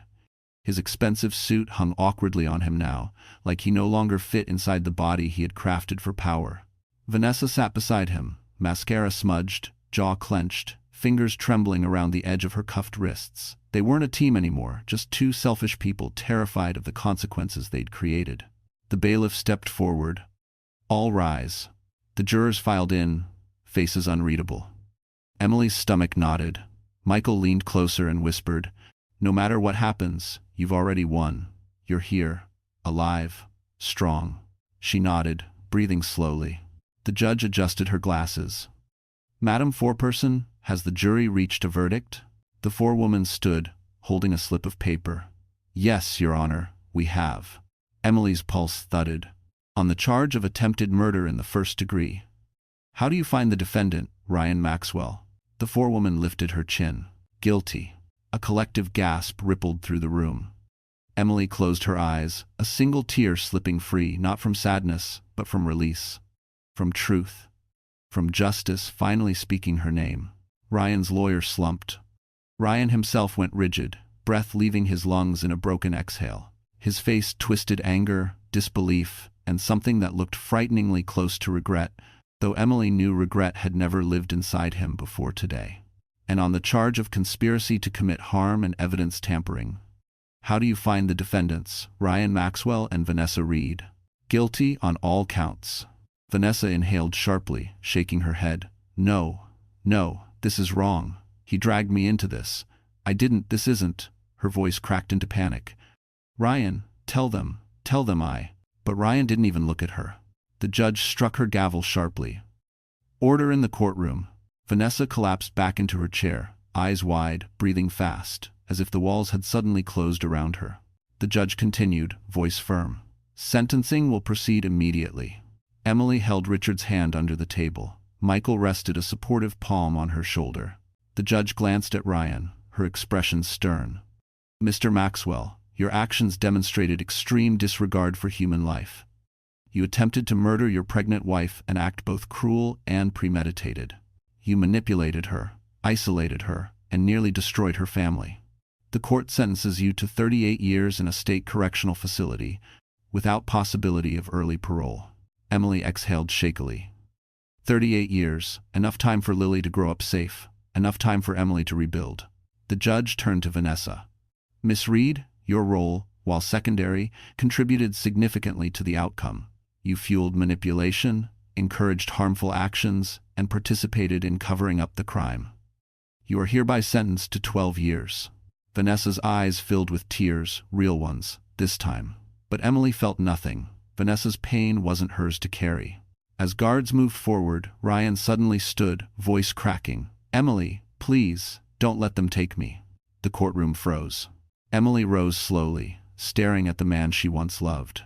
His expensive suit hung awkwardly on him now, like he no longer fit inside the body he had crafted for power. Vanessa sat beside him, mascara smudged, jaw clenched, fingers trembling around the edge of her cuffed wrists. They weren't a team anymore, just two selfish people terrified of the consequences they'd created. The bailiff stepped forward. "All rise." The jurors filed in, faces unreadable. Emily's stomach knotted. Michael leaned closer and whispered, "No matter what happens, you've already won. You're here, alive, strong." She nodded, breathing slowly. The judge adjusted her glasses. "Madam Foreperson, has the jury reached a verdict?" The forewoman stood, holding a slip of paper. "Yes, Your Honor, we have." Emily's pulse thudded. "On the charge of attempted murder in the first degree. How do you find the defendant, Ryan Maxwell?" The forewoman lifted her chin. "Guilty." A collective gasp rippled through the room. Emily closed her eyes, a single tear slipping free, not from sadness, but from release. From truth. From justice finally speaking her name. Ryan's lawyer slumped. Ryan himself went rigid, breath leaving his lungs in a broken exhale. His face twisted anger, disbelief, and something that looked frighteningly close to regret, though Emily knew regret had never lived inside him before today. and on the charge of conspiracy to commit harm and evidence tampering. How do you find the defendants, Ryan Maxwell and Vanessa Reed? Guilty on all counts. Vanessa inhaled sharply, shaking her head. No, this is wrong. He dragged me into this. This isn't. Her voice cracked into panic. Ryan, tell them I. But Ryan didn't even look at her. The judge struck her gavel sharply. Order in the courtroom. Vanessa collapsed back into her chair, eyes wide, breathing fast, as if the walls had suddenly closed around her. The judge continued, voice firm. Sentencing will proceed immediately. Emily held Richard's hand under the table. Michael rested a supportive palm on her shoulder. The judge glanced at Ryan, her expression stern. Mr. Maxwell, your actions demonstrated extreme disregard for human life. You attempted to murder your pregnant wife, an act both cruel and premeditated. You manipulated her, isolated her, and nearly destroyed her family. The court sentences you to 38 years in a state correctional facility, without possibility of early parole. Emily exhaled shakily. 38 years, enough time for Lily to grow up safe, enough time for Emily to rebuild. The judge turned to Vanessa. Miss Reed, your role, while secondary, contributed significantly to the outcome. You fueled manipulation, encouraged harmful actions, and participated in covering up the crime. You are hereby sentenced to 12 years. Vanessa's eyes filled with tears, real ones, this time. But Emily felt nothing. Vanessa's pain wasn't hers to carry. As guards moved forward, Ryan suddenly stood, voice cracking. Emily, please, don't let them take me. The courtroom froze. Emily rose slowly, staring at the man she once loved.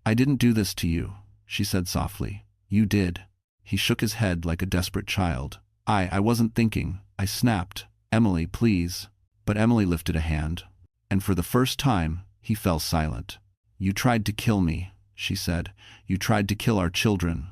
I didn't do this to you, she said softly. You did. He shook his head like a desperate child. I wasn't thinking. I snapped. Emily, please. But Emily lifted a hand. And for the first time, he fell silent. You tried to kill me, she said. You tried to kill our children.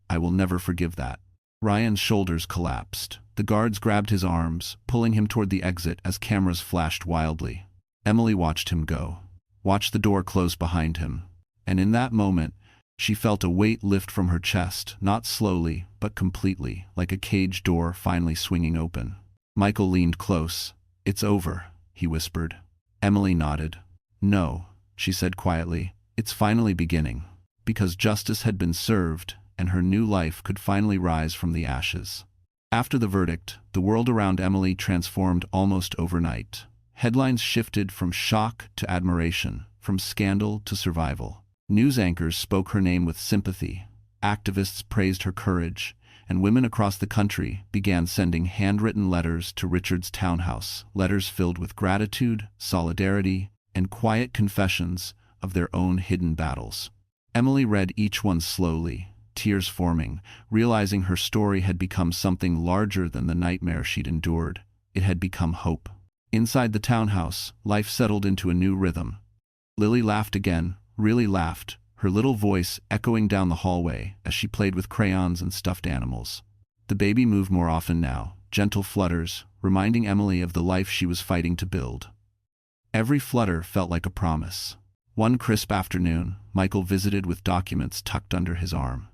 I will never forgive that. Ryan's shoulders collapsed. The guards grabbed his arms, pulling him toward the exit as cameras flashed wildly. Emily watched him go, watched the door close behind him. And in that moment, she felt a weight lift from her chest, not slowly, but completely, like a cage door finally swinging open. Michael leaned close. It's over, he whispered. Emily nodded. No, she said quietly, it's finally beginning. Because justice had been served, and her new life could finally rise from the ashes. After the verdict, the world around Emily transformed almost overnight. Headlines shifted from shock to admiration, from scandal to survival. News anchors spoke her name with sympathy, activists praised her courage, and women across the country began sending handwritten letters to Richard's townhouse, letters filled with gratitude, solidarity, and quiet confessions of their own hidden battles. Emily read each one slowly, tears forming, realizing her story had become something larger than the nightmare she'd endured. It had become hope. Inside the townhouse, life settled into a new rhythm. Lily laughed again, really laughed, her little voice echoing down the hallway as she played with crayons and stuffed animals. The baby moved more often now, gentle flutters, reminding Emily of the life she was fighting to build. Every flutter felt like a promise. One crisp afternoon, Michael visited with documents tucked under his arm.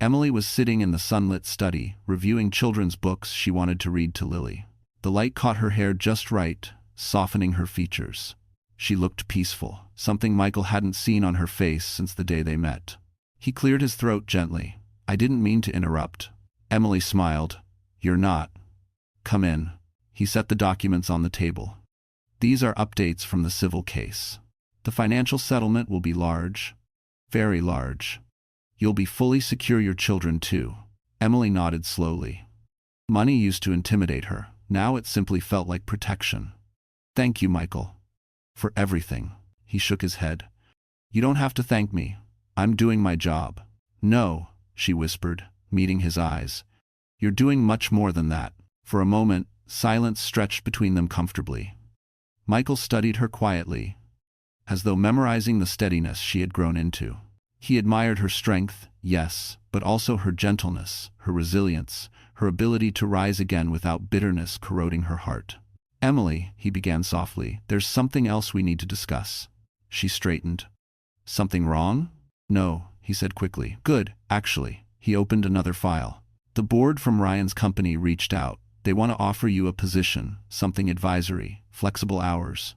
Emily was sitting in the sunlit study, reviewing children's books she wanted to read to Lily. The light caught her hair just right, softening her features. She looked peaceful, something Michael hadn't seen on her face since the day they met. He cleared his throat gently. I didn't mean to interrupt. Emily smiled. You're not. Come in. He set the documents on the table. These are updates from the civil case. The financial settlement will be large. Very large. You'll be fully secure your children too. Emily nodded slowly. Money used to intimidate her. Now it simply felt like protection. Thank you, Michael. For everything. He shook his head. You don't have to thank me. I'm doing my job. No, she whispered, meeting his eyes. You're doing much more than that. For a moment, silence stretched between them comfortably. Michael studied her quietly, as though memorizing the steadiness she had grown into. He admired her strength, yes, but also her gentleness, her resilience, her ability to rise again without bitterness corroding her heart. Emily, he began softly, there's something else we need to discuss. She straightened. Something wrong? No, he said quickly. Good, actually. He opened another file. The board from Ryan's company reached out. They want to offer you a position, something advisory, flexible hours.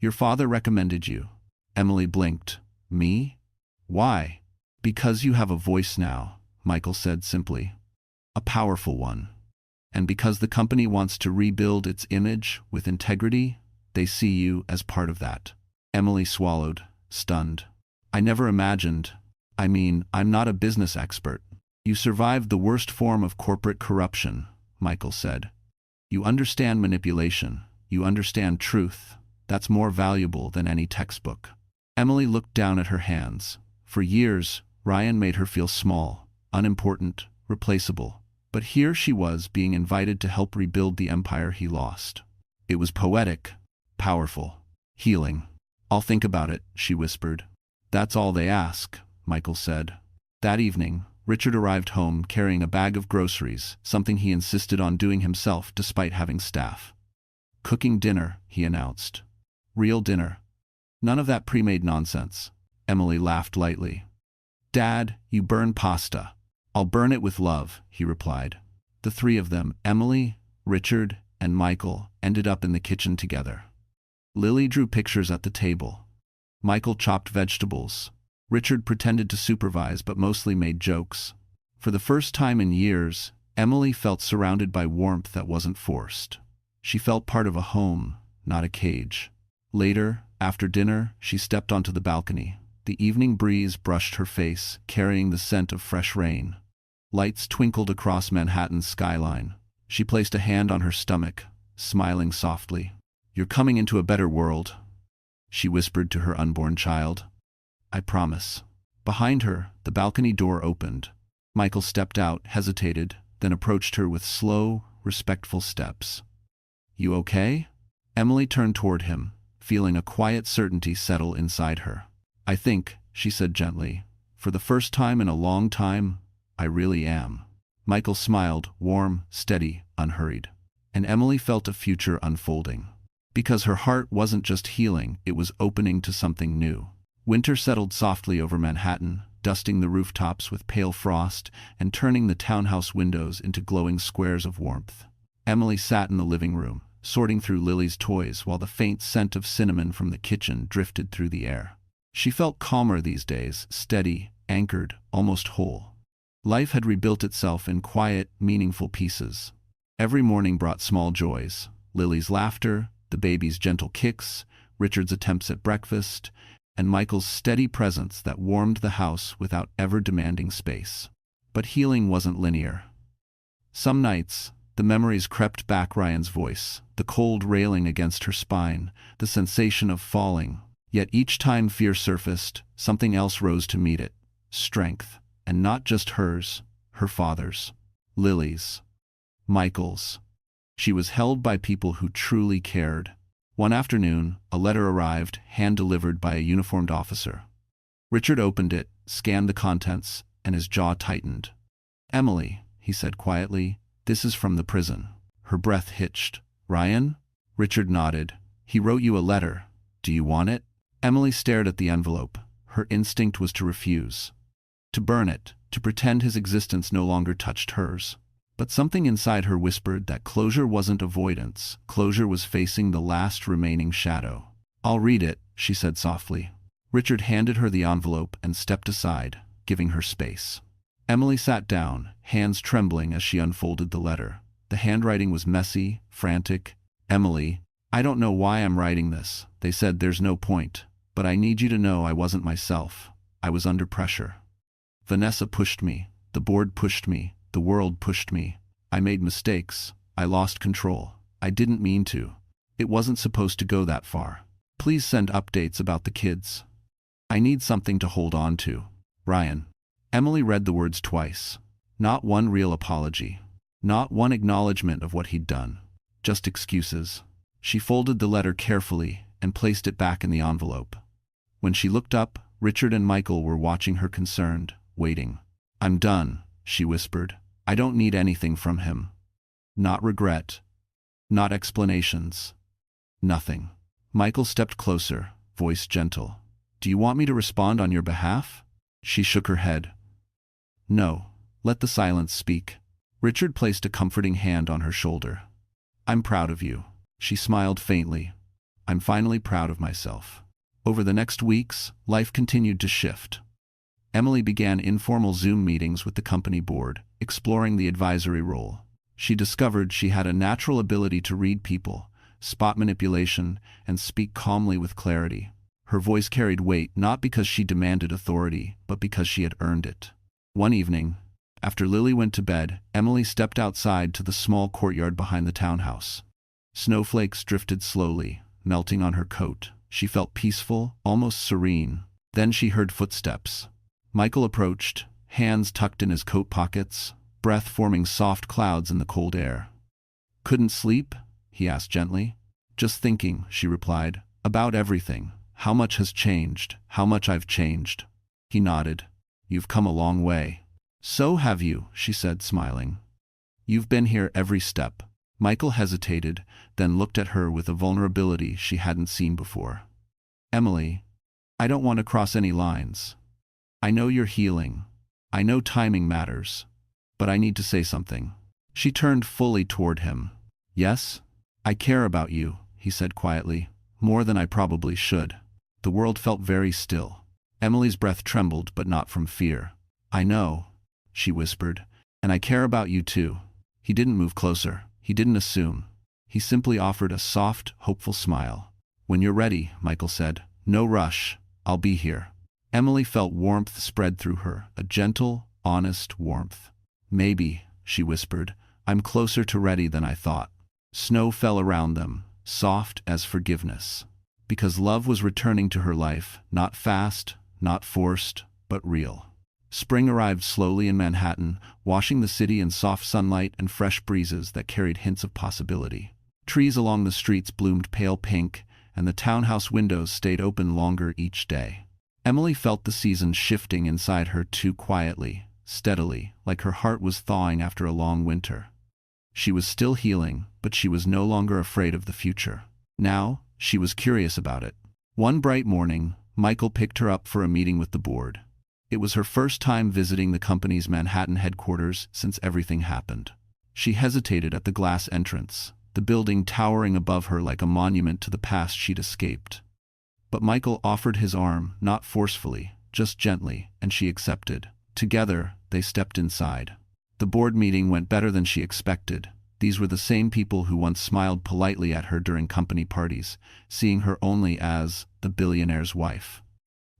Your father recommended you. Emily blinked. Me? Why? Because you have a voice now, Michael said simply. A powerful one. And because the company wants to rebuild its image with integrity, they see you as part of that. Emily swallowed, stunned. I never imagined. I'm not a business expert. You survived the worst form of corporate corruption, Michael said. You understand manipulation. You understand truth. That's more valuable than any textbook. Emily looked down at her hands. For years, Ryan made her feel small, unimportant, replaceable. But here she was being invited to help rebuild the empire he lost. It was poetic, powerful, healing. I'll think about it, she whispered. That's all they ask, Michael said. That evening, Richard arrived home carrying a bag of groceries, something he insisted on doing himself despite having staff. Cooking dinner, he announced. Real dinner. None of that pre-made nonsense. Emily laughed lightly. Dad, you burn pasta. I'll burn it with love, he replied. The three of them, Emily, Richard, and Michael, ended up in the kitchen together. Lily drew pictures at the table. Michael chopped vegetables. Richard pretended to supervise but mostly made jokes. For the first time in years, Emily felt surrounded by warmth that wasn't forced. She felt part of a home, not a cage. Later, after dinner, she stepped onto the balcony. The evening breeze brushed her face, carrying the scent of fresh rain. Lights twinkled across Manhattan's skyline. She placed a hand on her stomach, smiling softly. You're coming into a better world, she whispered to her unborn child. I promise. Behind her, the balcony door opened. Michael stepped out, hesitated, then approached her with slow, respectful steps. You okay? Emily turned toward him, feeling a quiet certainty settle inside her. I think, she said gently, for the first time in a long time, I really am. Michael smiled, warm, steady, unhurried. And Emily felt a future unfolding. Because her heart wasn't just healing, it was opening to something new. Winter settled softly over Manhattan, dusting the rooftops with pale frost and turning the townhouse windows into glowing squares of warmth. Emily sat in the living room, sorting through Lily's toys while the faint scent of cinnamon from the kitchen drifted through the air. She felt calmer these days, steady, anchored, almost whole. Life had rebuilt itself in quiet, meaningful pieces. Every morning brought small joys. Lily's laughter, the baby's gentle kicks, Richard's attempts at breakfast, and Michael's steady presence that warmed the house without ever demanding space. But healing wasn't linear. Some nights, the memories crept back. Ryan's voice, the cold railing against her spine, the sensation of falling. Yet each time fear surfaced, something else rose to meet it. Strength. And not just hers, her father's. Lily's. Michael's. She was held by people who truly cared. One afternoon, a letter arrived, hand-delivered by a uniformed officer. Richard opened it, scanned the contents, and his jaw tightened. Emily, he said quietly, this is from the prison. Her breath hitched. Ryan? Richard nodded. He wrote you a letter. Do you want it? Emily stared at the envelope. Her instinct was to refuse. To burn it, to pretend his existence no longer touched hers. But something inside her whispered that closure wasn't avoidance. Closure was facing the last remaining shadow. I'll read it, she said softly. Richard handed her the envelope and stepped aside, giving her space. Emily sat down, hands trembling as she unfolded the letter. The handwriting was messy, frantic. Emily, I don't know why I'm writing this. They said there's no point. But I need you to know I wasn't myself. I was under pressure. Vanessa pushed me. The board pushed me. The world pushed me. I made mistakes. I lost control. I didn't mean to. It wasn't supposed to go that far. Please send updates about the kids. I need something to hold on to. Ryan. Emily read the words twice. Not one real apology. Not one acknowledgement of what he'd done. Just excuses. She folded the letter carefully and placed it back in the envelope. When she looked up, Richard and Michael were watching her concerned, waiting. I'm done, she whispered. I don't need anything from him. Not regret. Not explanations. Nothing. Michael stepped closer, voice gentle. Do you want me to respond on your behalf? She shook her head. No, let the silence speak. Richard placed a comforting hand on her shoulder. I'm proud of you. She smiled faintly. I'm finally proud of myself. Over the next weeks, life continued to shift. Emily began informal Zoom meetings with the company board, exploring the advisory role. She discovered she had a natural ability to read people, spot manipulation, and speak calmly with clarity. Her voice carried weight not because she demanded authority, but because she had earned it. One evening, after Lily went to bed, Emily stepped outside to the small courtyard behind the townhouse. Snowflakes drifted slowly, melting on her coat. She felt peaceful, almost serene. Then she heard footsteps. Michael approached, hands tucked in his coat pockets, breath forming soft clouds in the cold air. "Couldn't sleep?" he asked gently. "Just thinking," she replied, "about everything. How much has changed, how much I've changed." He nodded. "You've come a long way." "So have you," she said, smiling. "You've been here every step." Michael hesitated, then looked at her with a vulnerability she hadn't seen before. "Emily, I don't want to cross any lines. I know you're healing. I know timing matters. But I need to say something." She turned fully toward him. "Yes? I care about you," he said quietly, "more than I probably should." The world felt very still. Emily's breath trembled, but not from fear. "I know," she whispered, "and I care about you too." He didn't move closer. He didn't assume. He simply offered a soft, hopeful smile. "When you're ready," Michael said. "No rush. I'll be here." Emily felt warmth spread through her, a gentle, honest warmth. "Maybe," she whispered, "I'm closer to ready than I thought." Snow fell around them, soft as forgiveness. Because love was returning to her life, not fast, not forced, but real. Spring arrived slowly in Manhattan, washing the city in soft sunlight and fresh breezes that carried hints of possibility. Trees along the streets bloomed pale pink, and the townhouse windows stayed open longer each day. Emily felt the seasons shifting inside her too quietly, steadily, like her heart was thawing after a long winter. She was still healing, but she was no longer afraid of the future. Now, she was curious about it. One bright morning, Michael picked her up for a meeting with the board. It was her first time visiting the company's Manhattan headquarters since everything happened. She hesitated at the glass entrance, the building towering above her like a monument to the past she'd escaped. But Michael offered his arm, not forcefully, just gently, and she accepted. Together, they stepped inside. The board meeting went better than she expected. These were the same people who once smiled politely at her during company parties, seeing her only as the billionaire's wife.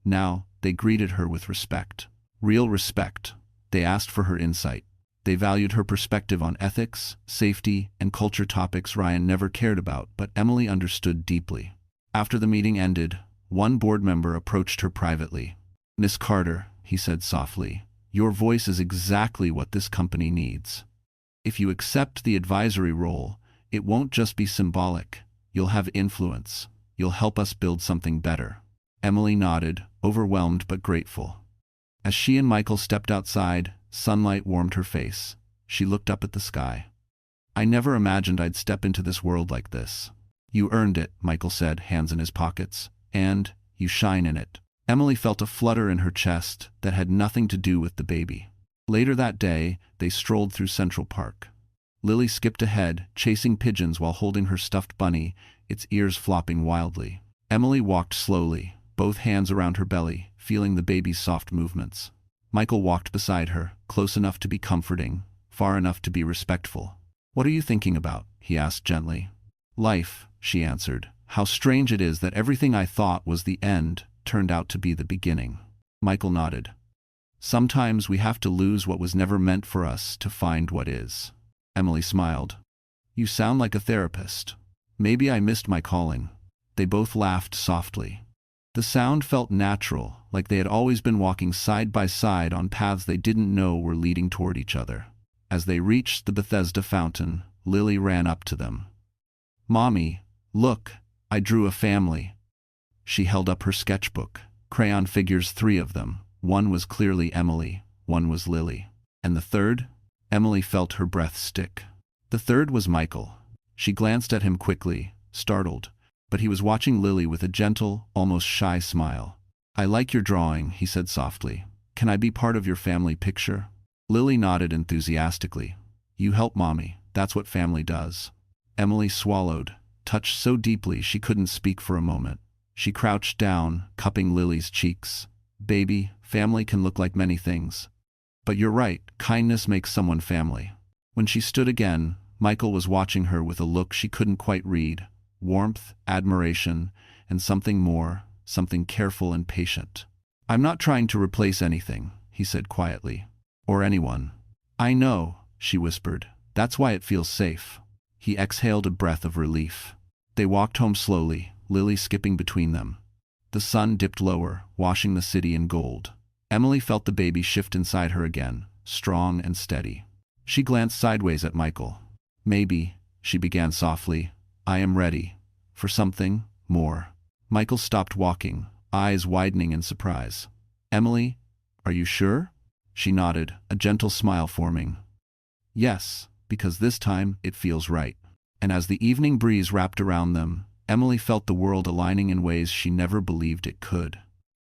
Now, they greeted her with respect. Real respect. They asked for her insight. They valued her perspective on ethics, safety, and culture topics Ryan never cared about, but Emily understood deeply. After the meeting ended, one board member approached her privately. "Miss Carter," he said softly, "your voice is exactly what this company needs. If you accept the advisory role, it won't just be symbolic. You'll have influence. You'll help us build something better." Emily nodded, overwhelmed but grateful. As she and Michael stepped outside, sunlight warmed her face. She looked up at the sky. "I never imagined I'd step into this world like this." "You earned it," Michael said, hands in his pockets. "And you shine in it." Emily felt a flutter in her chest that had nothing to do with the baby. Later that day, they strolled through Central Park. Lily skipped ahead, chasing pigeons while holding her stuffed bunny, its ears flopping wildly. Emily walked slowly, both hands around her belly, feeling the baby's soft movements. Michael walked beside her, close enough to be comforting, far enough to be respectful. "What are you thinking about?" he asked gently. "Life," she answered. "How strange it is that everything I thought was the end turned out to be the beginning." Michael nodded. "Sometimes we have to lose what was never meant for us to find what is." Emily smiled. "You sound like a therapist. Maybe I missed my calling." They both laughed softly. The sound felt natural, like they had always been walking side by side on paths they didn't know were leading toward each other. As they reached the Bethesda fountain, Lily ran up to them. "Mommy, look, I drew a family." She held up her sketchbook, crayon figures, 3 of them. One was clearly Emily, one was Lily. And the third? Emily felt her breath stick. The third was Michael. She glanced at him quickly, startled, but he was watching Lily with a gentle, almost shy smile. "I like your drawing," he said softly. "Can I be part of your family picture?" Lily nodded enthusiastically. "You help Mommy, that's what family does." Emily swallowed, touched so deeply she couldn't speak for a moment. She crouched down, cupping Lily's cheeks. Baby, family can look like many things. But you're right, kindness makes someone family. When she stood again, Michael was watching her with a look she couldn't quite read. Warmth, admiration, and something more, something careful and patient. I'm not trying to replace anything, he said quietly. Or anyone. I know, she whispered. That's why it feels safe. He exhaled a breath of relief. They walked home slowly, Lily skipping between them. The sun dipped lower, washing the city in gold. Emily felt the baby shift inside her again, strong and steady. She glanced sideways at Michael. Maybe, she began softly, I am ready. For something more. Michael stopped walking, eyes widening in surprise. Emily, are you sure? She nodded, a gentle smile forming. Yes, because this time it feels right. And as the evening breeze wrapped around them, Emily felt the world aligning in ways she never believed it could.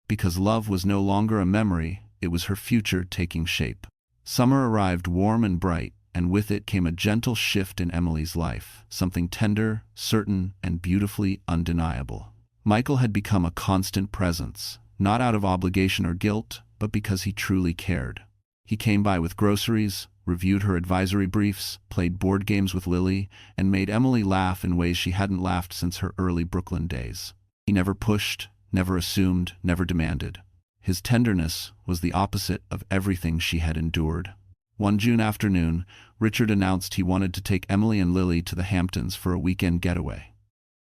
Because love was no longer a memory, it was her future taking shape. Summer arrived warm and bright, and with it came a gentle shift in Emily's life, something tender, certain, and beautifully undeniable. Michael had become a constant presence, not out of obligation or guilt, but because he truly cared. He came by with groceries, reviewed her advisory briefs, played board games with Lily, and made Emily laugh in ways she hadn't laughed since her early Brooklyn days. He never pushed, never assumed, never demanded. His tenderness was the opposite of everything she had endured. One June afternoon, Richard announced he wanted to take Emily and Lily to the Hamptons for a weekend getaway.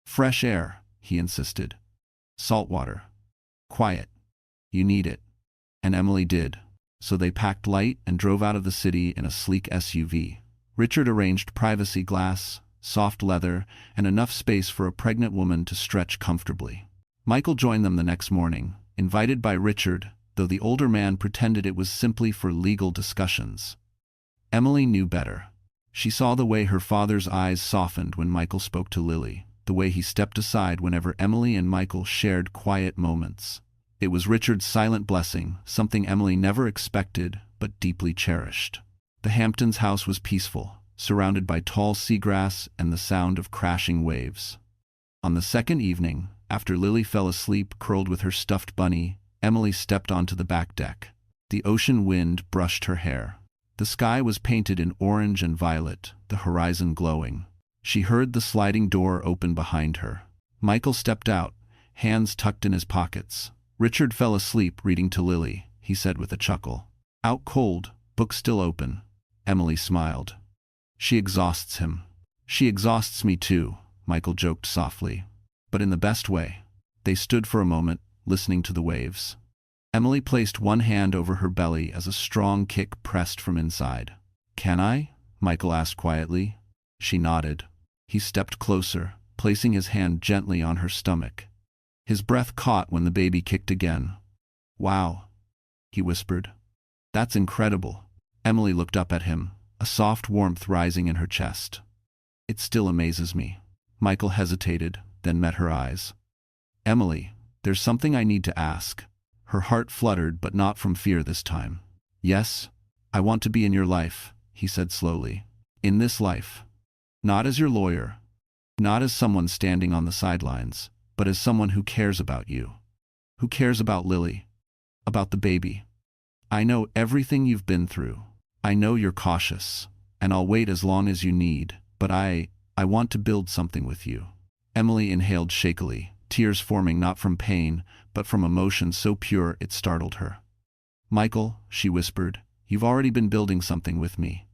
Fresh air, he insisted. Salt water. Quiet. You need it. And Emily did. So they packed light and drove out of the city in a sleek SUV. Richard arranged privacy glass, soft leather, and enough space for a pregnant woman to stretch comfortably. Michael joined them the next morning, invited by Richard, though the older man pretended it was simply for legal discussions. Emily knew better. She saw the way her father's eyes softened when Michael spoke to Lily, the way he stepped aside whenever Emily and Michael shared quiet moments. It was Richard's silent blessing, something Emily never expected but deeply cherished. The Hamptons' house was peaceful, surrounded by tall seagrass and the sound of crashing waves. On the second evening, after Lily fell asleep curled with her stuffed bunny, Emily stepped onto the back deck. The ocean wind brushed her hair. The sky was painted in orange and violet, the horizon glowing. She heard the sliding door open behind her. Michael stepped out, hands tucked in his pockets. Richard fell asleep reading to Lily, he said with a chuckle. Out cold, book still open. Emily smiled. She exhausts him. She exhausts me too, Michael joked softly. But in the best way. They stood for a moment, listening to the waves. Emily placed one hand over her belly as a strong kick pressed from inside. Can I? Michael asked quietly. She nodded. He stepped closer, placing his hand gently on her stomach. His breath caught when the baby kicked again. Wow, he whispered. That's incredible. Emily looked up at him, a soft warmth rising in her chest. It still amazes me. Michael hesitated, then met her eyes. Emily, there's something I need to ask. Her heart fluttered, but not from fear this time. Yes, I want to be in your life, he said slowly. In this life. Not as your lawyer. Not as someone standing on the sidelines, but as someone who cares about you. Who cares about Lily. About the baby. I know everything you've been through. I know you're cautious, and I'll wait as long as you need, but I want to build something with you. Emily inhaled shakily, tears forming not from pain, but from emotion so pure it startled her. Michael, she whispered, you've already been building something with me.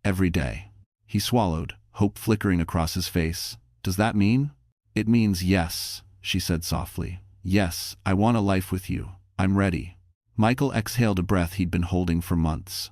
Every day. He swallowed, hope flickering across his face. Does that mean? It means yes, she said softly. Yes, I want a life with you. I'm ready. Michael exhaled a breath he'd been holding for months.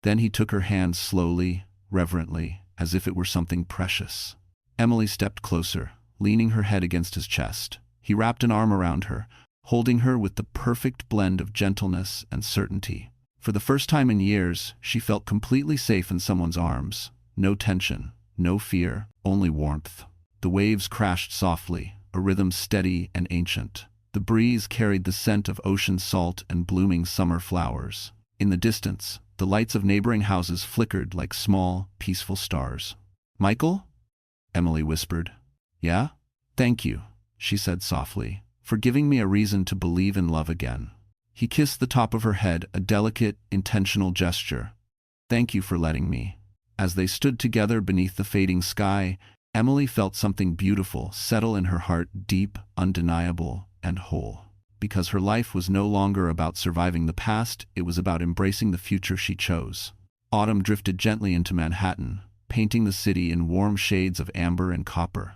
Then he took her hand slowly, reverently, as if it were something precious. Emily stepped closer, leaning her head against his chest. He wrapped an arm around her, holding her with the perfect blend of gentleness and certainty. For the first time in years, she felt completely safe in someone's arms. No tension, no fear, only warmth. The waves crashed softly, a rhythm steady and ancient. The breeze carried the scent of ocean salt and blooming summer flowers. In the distance, the lights of neighboring houses flickered like small, peaceful stars. Michael? Emily whispered. Yeah? Thank you, she said softly, for giving me a reason to believe in love again. He kissed the top of her head, a delicate, intentional gesture. Thank you for letting me. As they stood together beneath the fading sky, Emily felt something beautiful settle in her heart, deep, undeniable, and whole. Because her life was no longer about surviving the past, it was about embracing the future she chose. Autumn drifted gently into Manhattan, painting the city in warm shades of amber and copper.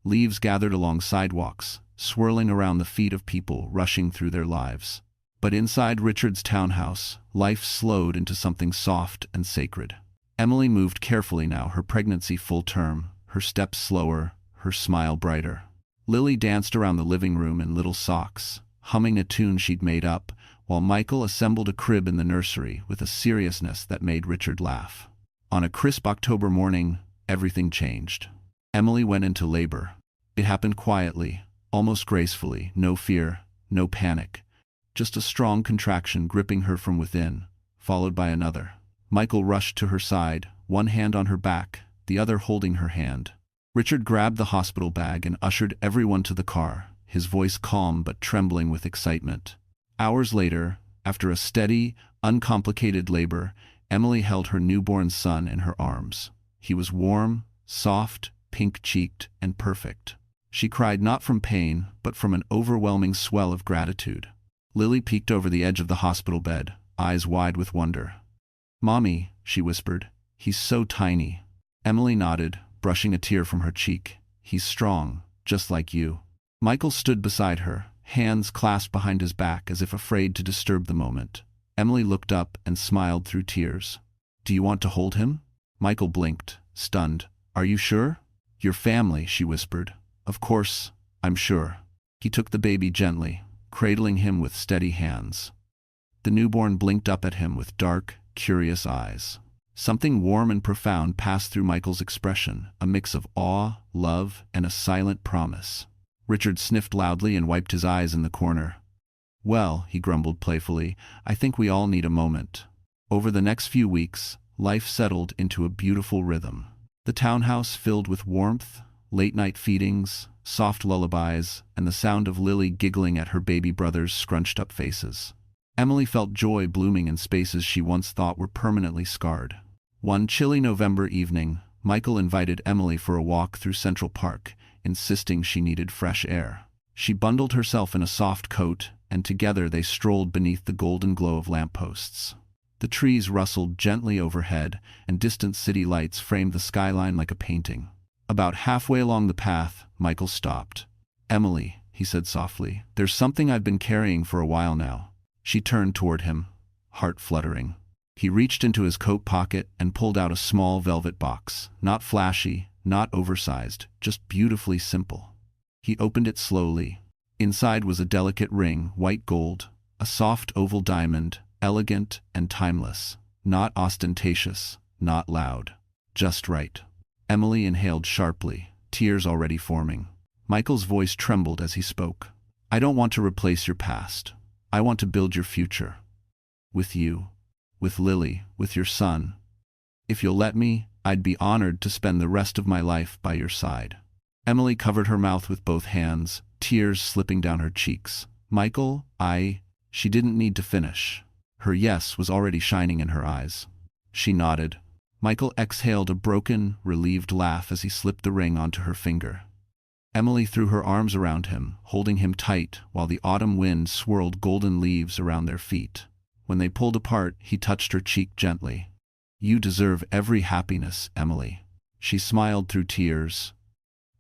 Leaves gathered along sidewalks, swirling around the feet of people rushing through their lives. But inside Richard's townhouse, life slowed into something soft and sacred. Emily moved carefully now, her pregnancy full term, her steps slower, her smile brighter. Lily danced around the living room in little socks, humming a tune she'd made up, while Michael assembled a crib in the nursery with a seriousness that made Richard laugh. On a crisp October morning, everything changed. Emily went into labor. It happened quietly, almost gracefully, no fear, no panic. Just a strong contraction gripping her from within, followed by another. Michael rushed to her side, one hand on her back, the other holding her hand. Richard grabbed the hospital bag and ushered everyone to the car, his voice calm but trembling with excitement. Hours later, after a steady, uncomplicated labor, Emily held her newborn son in her arms. He was warm, soft, pink-cheeked, and perfect. She cried not from pain, but from an overwhelming swell of gratitude. Lily peeked over the edge of the hospital bed, eyes wide with wonder. "Mommy," she whispered, "he's so tiny." Emily nodded, brushing a tear from her cheek. "He's strong, just like you." Michael stood beside her, hands clasped behind his back as if afraid to disturb the moment. Emily looked up and smiled through tears. "Do you want to hold him?" Michael blinked, stunned. "Are you sure?" "Your family," she whispered. "Of course, I'm sure." He took the baby gently, cradling him with steady hands. The newborn blinked up at him with dark, curious eyes. Something warm and profound passed through Michael's expression, a mix of awe, love, and a silent promise. Richard sniffed loudly and wiped his eyes in the corner. "Well," he grumbled playfully, "I think we all need a moment." Over the next few weeks, life settled into a beautiful rhythm. The townhouse filled with warmth, late-night feedings, soft lullabies, and the sound of Lily giggling at her baby brother's scrunched-up faces. Emily felt joy blooming in spaces she once thought were permanently scarred. One chilly November evening, Michael invited Emily for a walk through Central Park, insisting she needed fresh air. She bundled herself in a soft coat, and together they strolled beneath the golden glow of lampposts. The trees rustled gently overhead, and distant city lights framed the skyline like a painting. About halfway along the path, Michael stopped. "Emily," he said softly, "there's something I've been carrying for a while now." She turned toward him, heart fluttering. He reached into his coat pocket and pulled out a small velvet box, not flashy, not oversized, just beautifully simple. He opened it slowly. Inside was a delicate ring, white gold, a soft oval diamond, elegant and timeless, not ostentatious, not loud, just right. Emily inhaled sharply, tears already forming. Michael's voice trembled as he spoke. "I don't want to replace your past. I want to build your future. With you, with Lily, with your son. If you'll let me, I'd be honored to spend the rest of my life by your side." Emily covered her mouth with both hands, tears slipping down her cheeks. "Michael, She didn't need to finish. Her yes was already shining in her eyes. She nodded. Michael exhaled a broken, relieved laugh as he slipped the ring onto her finger. Emily threw her arms around him, holding him tight while the autumn wind swirled golden leaves around their feet. When they pulled apart, he touched her cheek gently. "You deserve every happiness, Emily." She smiled through tears.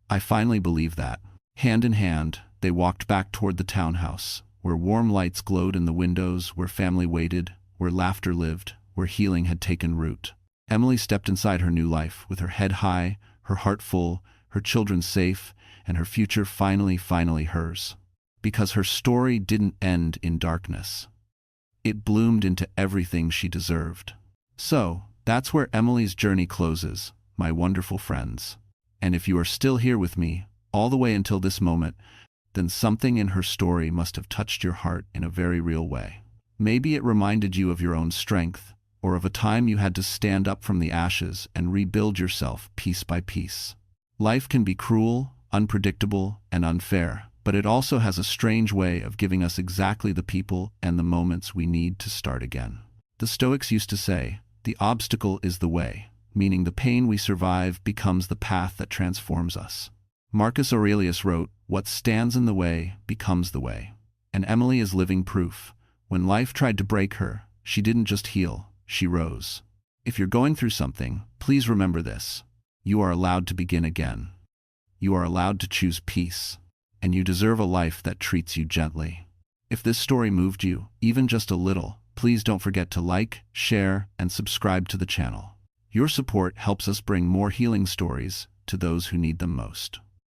"I finally believe that." Hand in hand, they walked back toward the townhouse, where warm lights glowed in the windows, where family waited, where laughter lived, where healing had taken root. Emily stepped inside her new life, with her head high, her heart full, her children safe, and her future finally hers. Because her story didn't end in darkness. It bloomed into everything she deserved. So, that's where Emily's journey closes, my wonderful friends. And if you are still here with me, all the way until this moment, then something in her story must have touched your heart in a very real way. Maybe it reminded you of your own strength, or of a time you had to stand up from the ashes and rebuild yourself piece by piece. Life can be cruel, unpredictable, and unfair, but it also has a strange way of giving us exactly the people and the moments we need to start again. The Stoics used to say, "The obstacle is the way," meaning the pain we survive becomes the path that transforms us. Marcus Aurelius wrote, "What stands in the way becomes the way." And Emily is living proof. When life tried to break her, she didn't just heal, she rose. If you're going through something, please remember this. You are allowed to begin again. You are allowed to choose peace. And you deserve a life that treats you gently. If this story moved you, even just a little, please don't forget to like, share, and subscribe to the channel. Your support helps us bring more healing stories to those who need them most.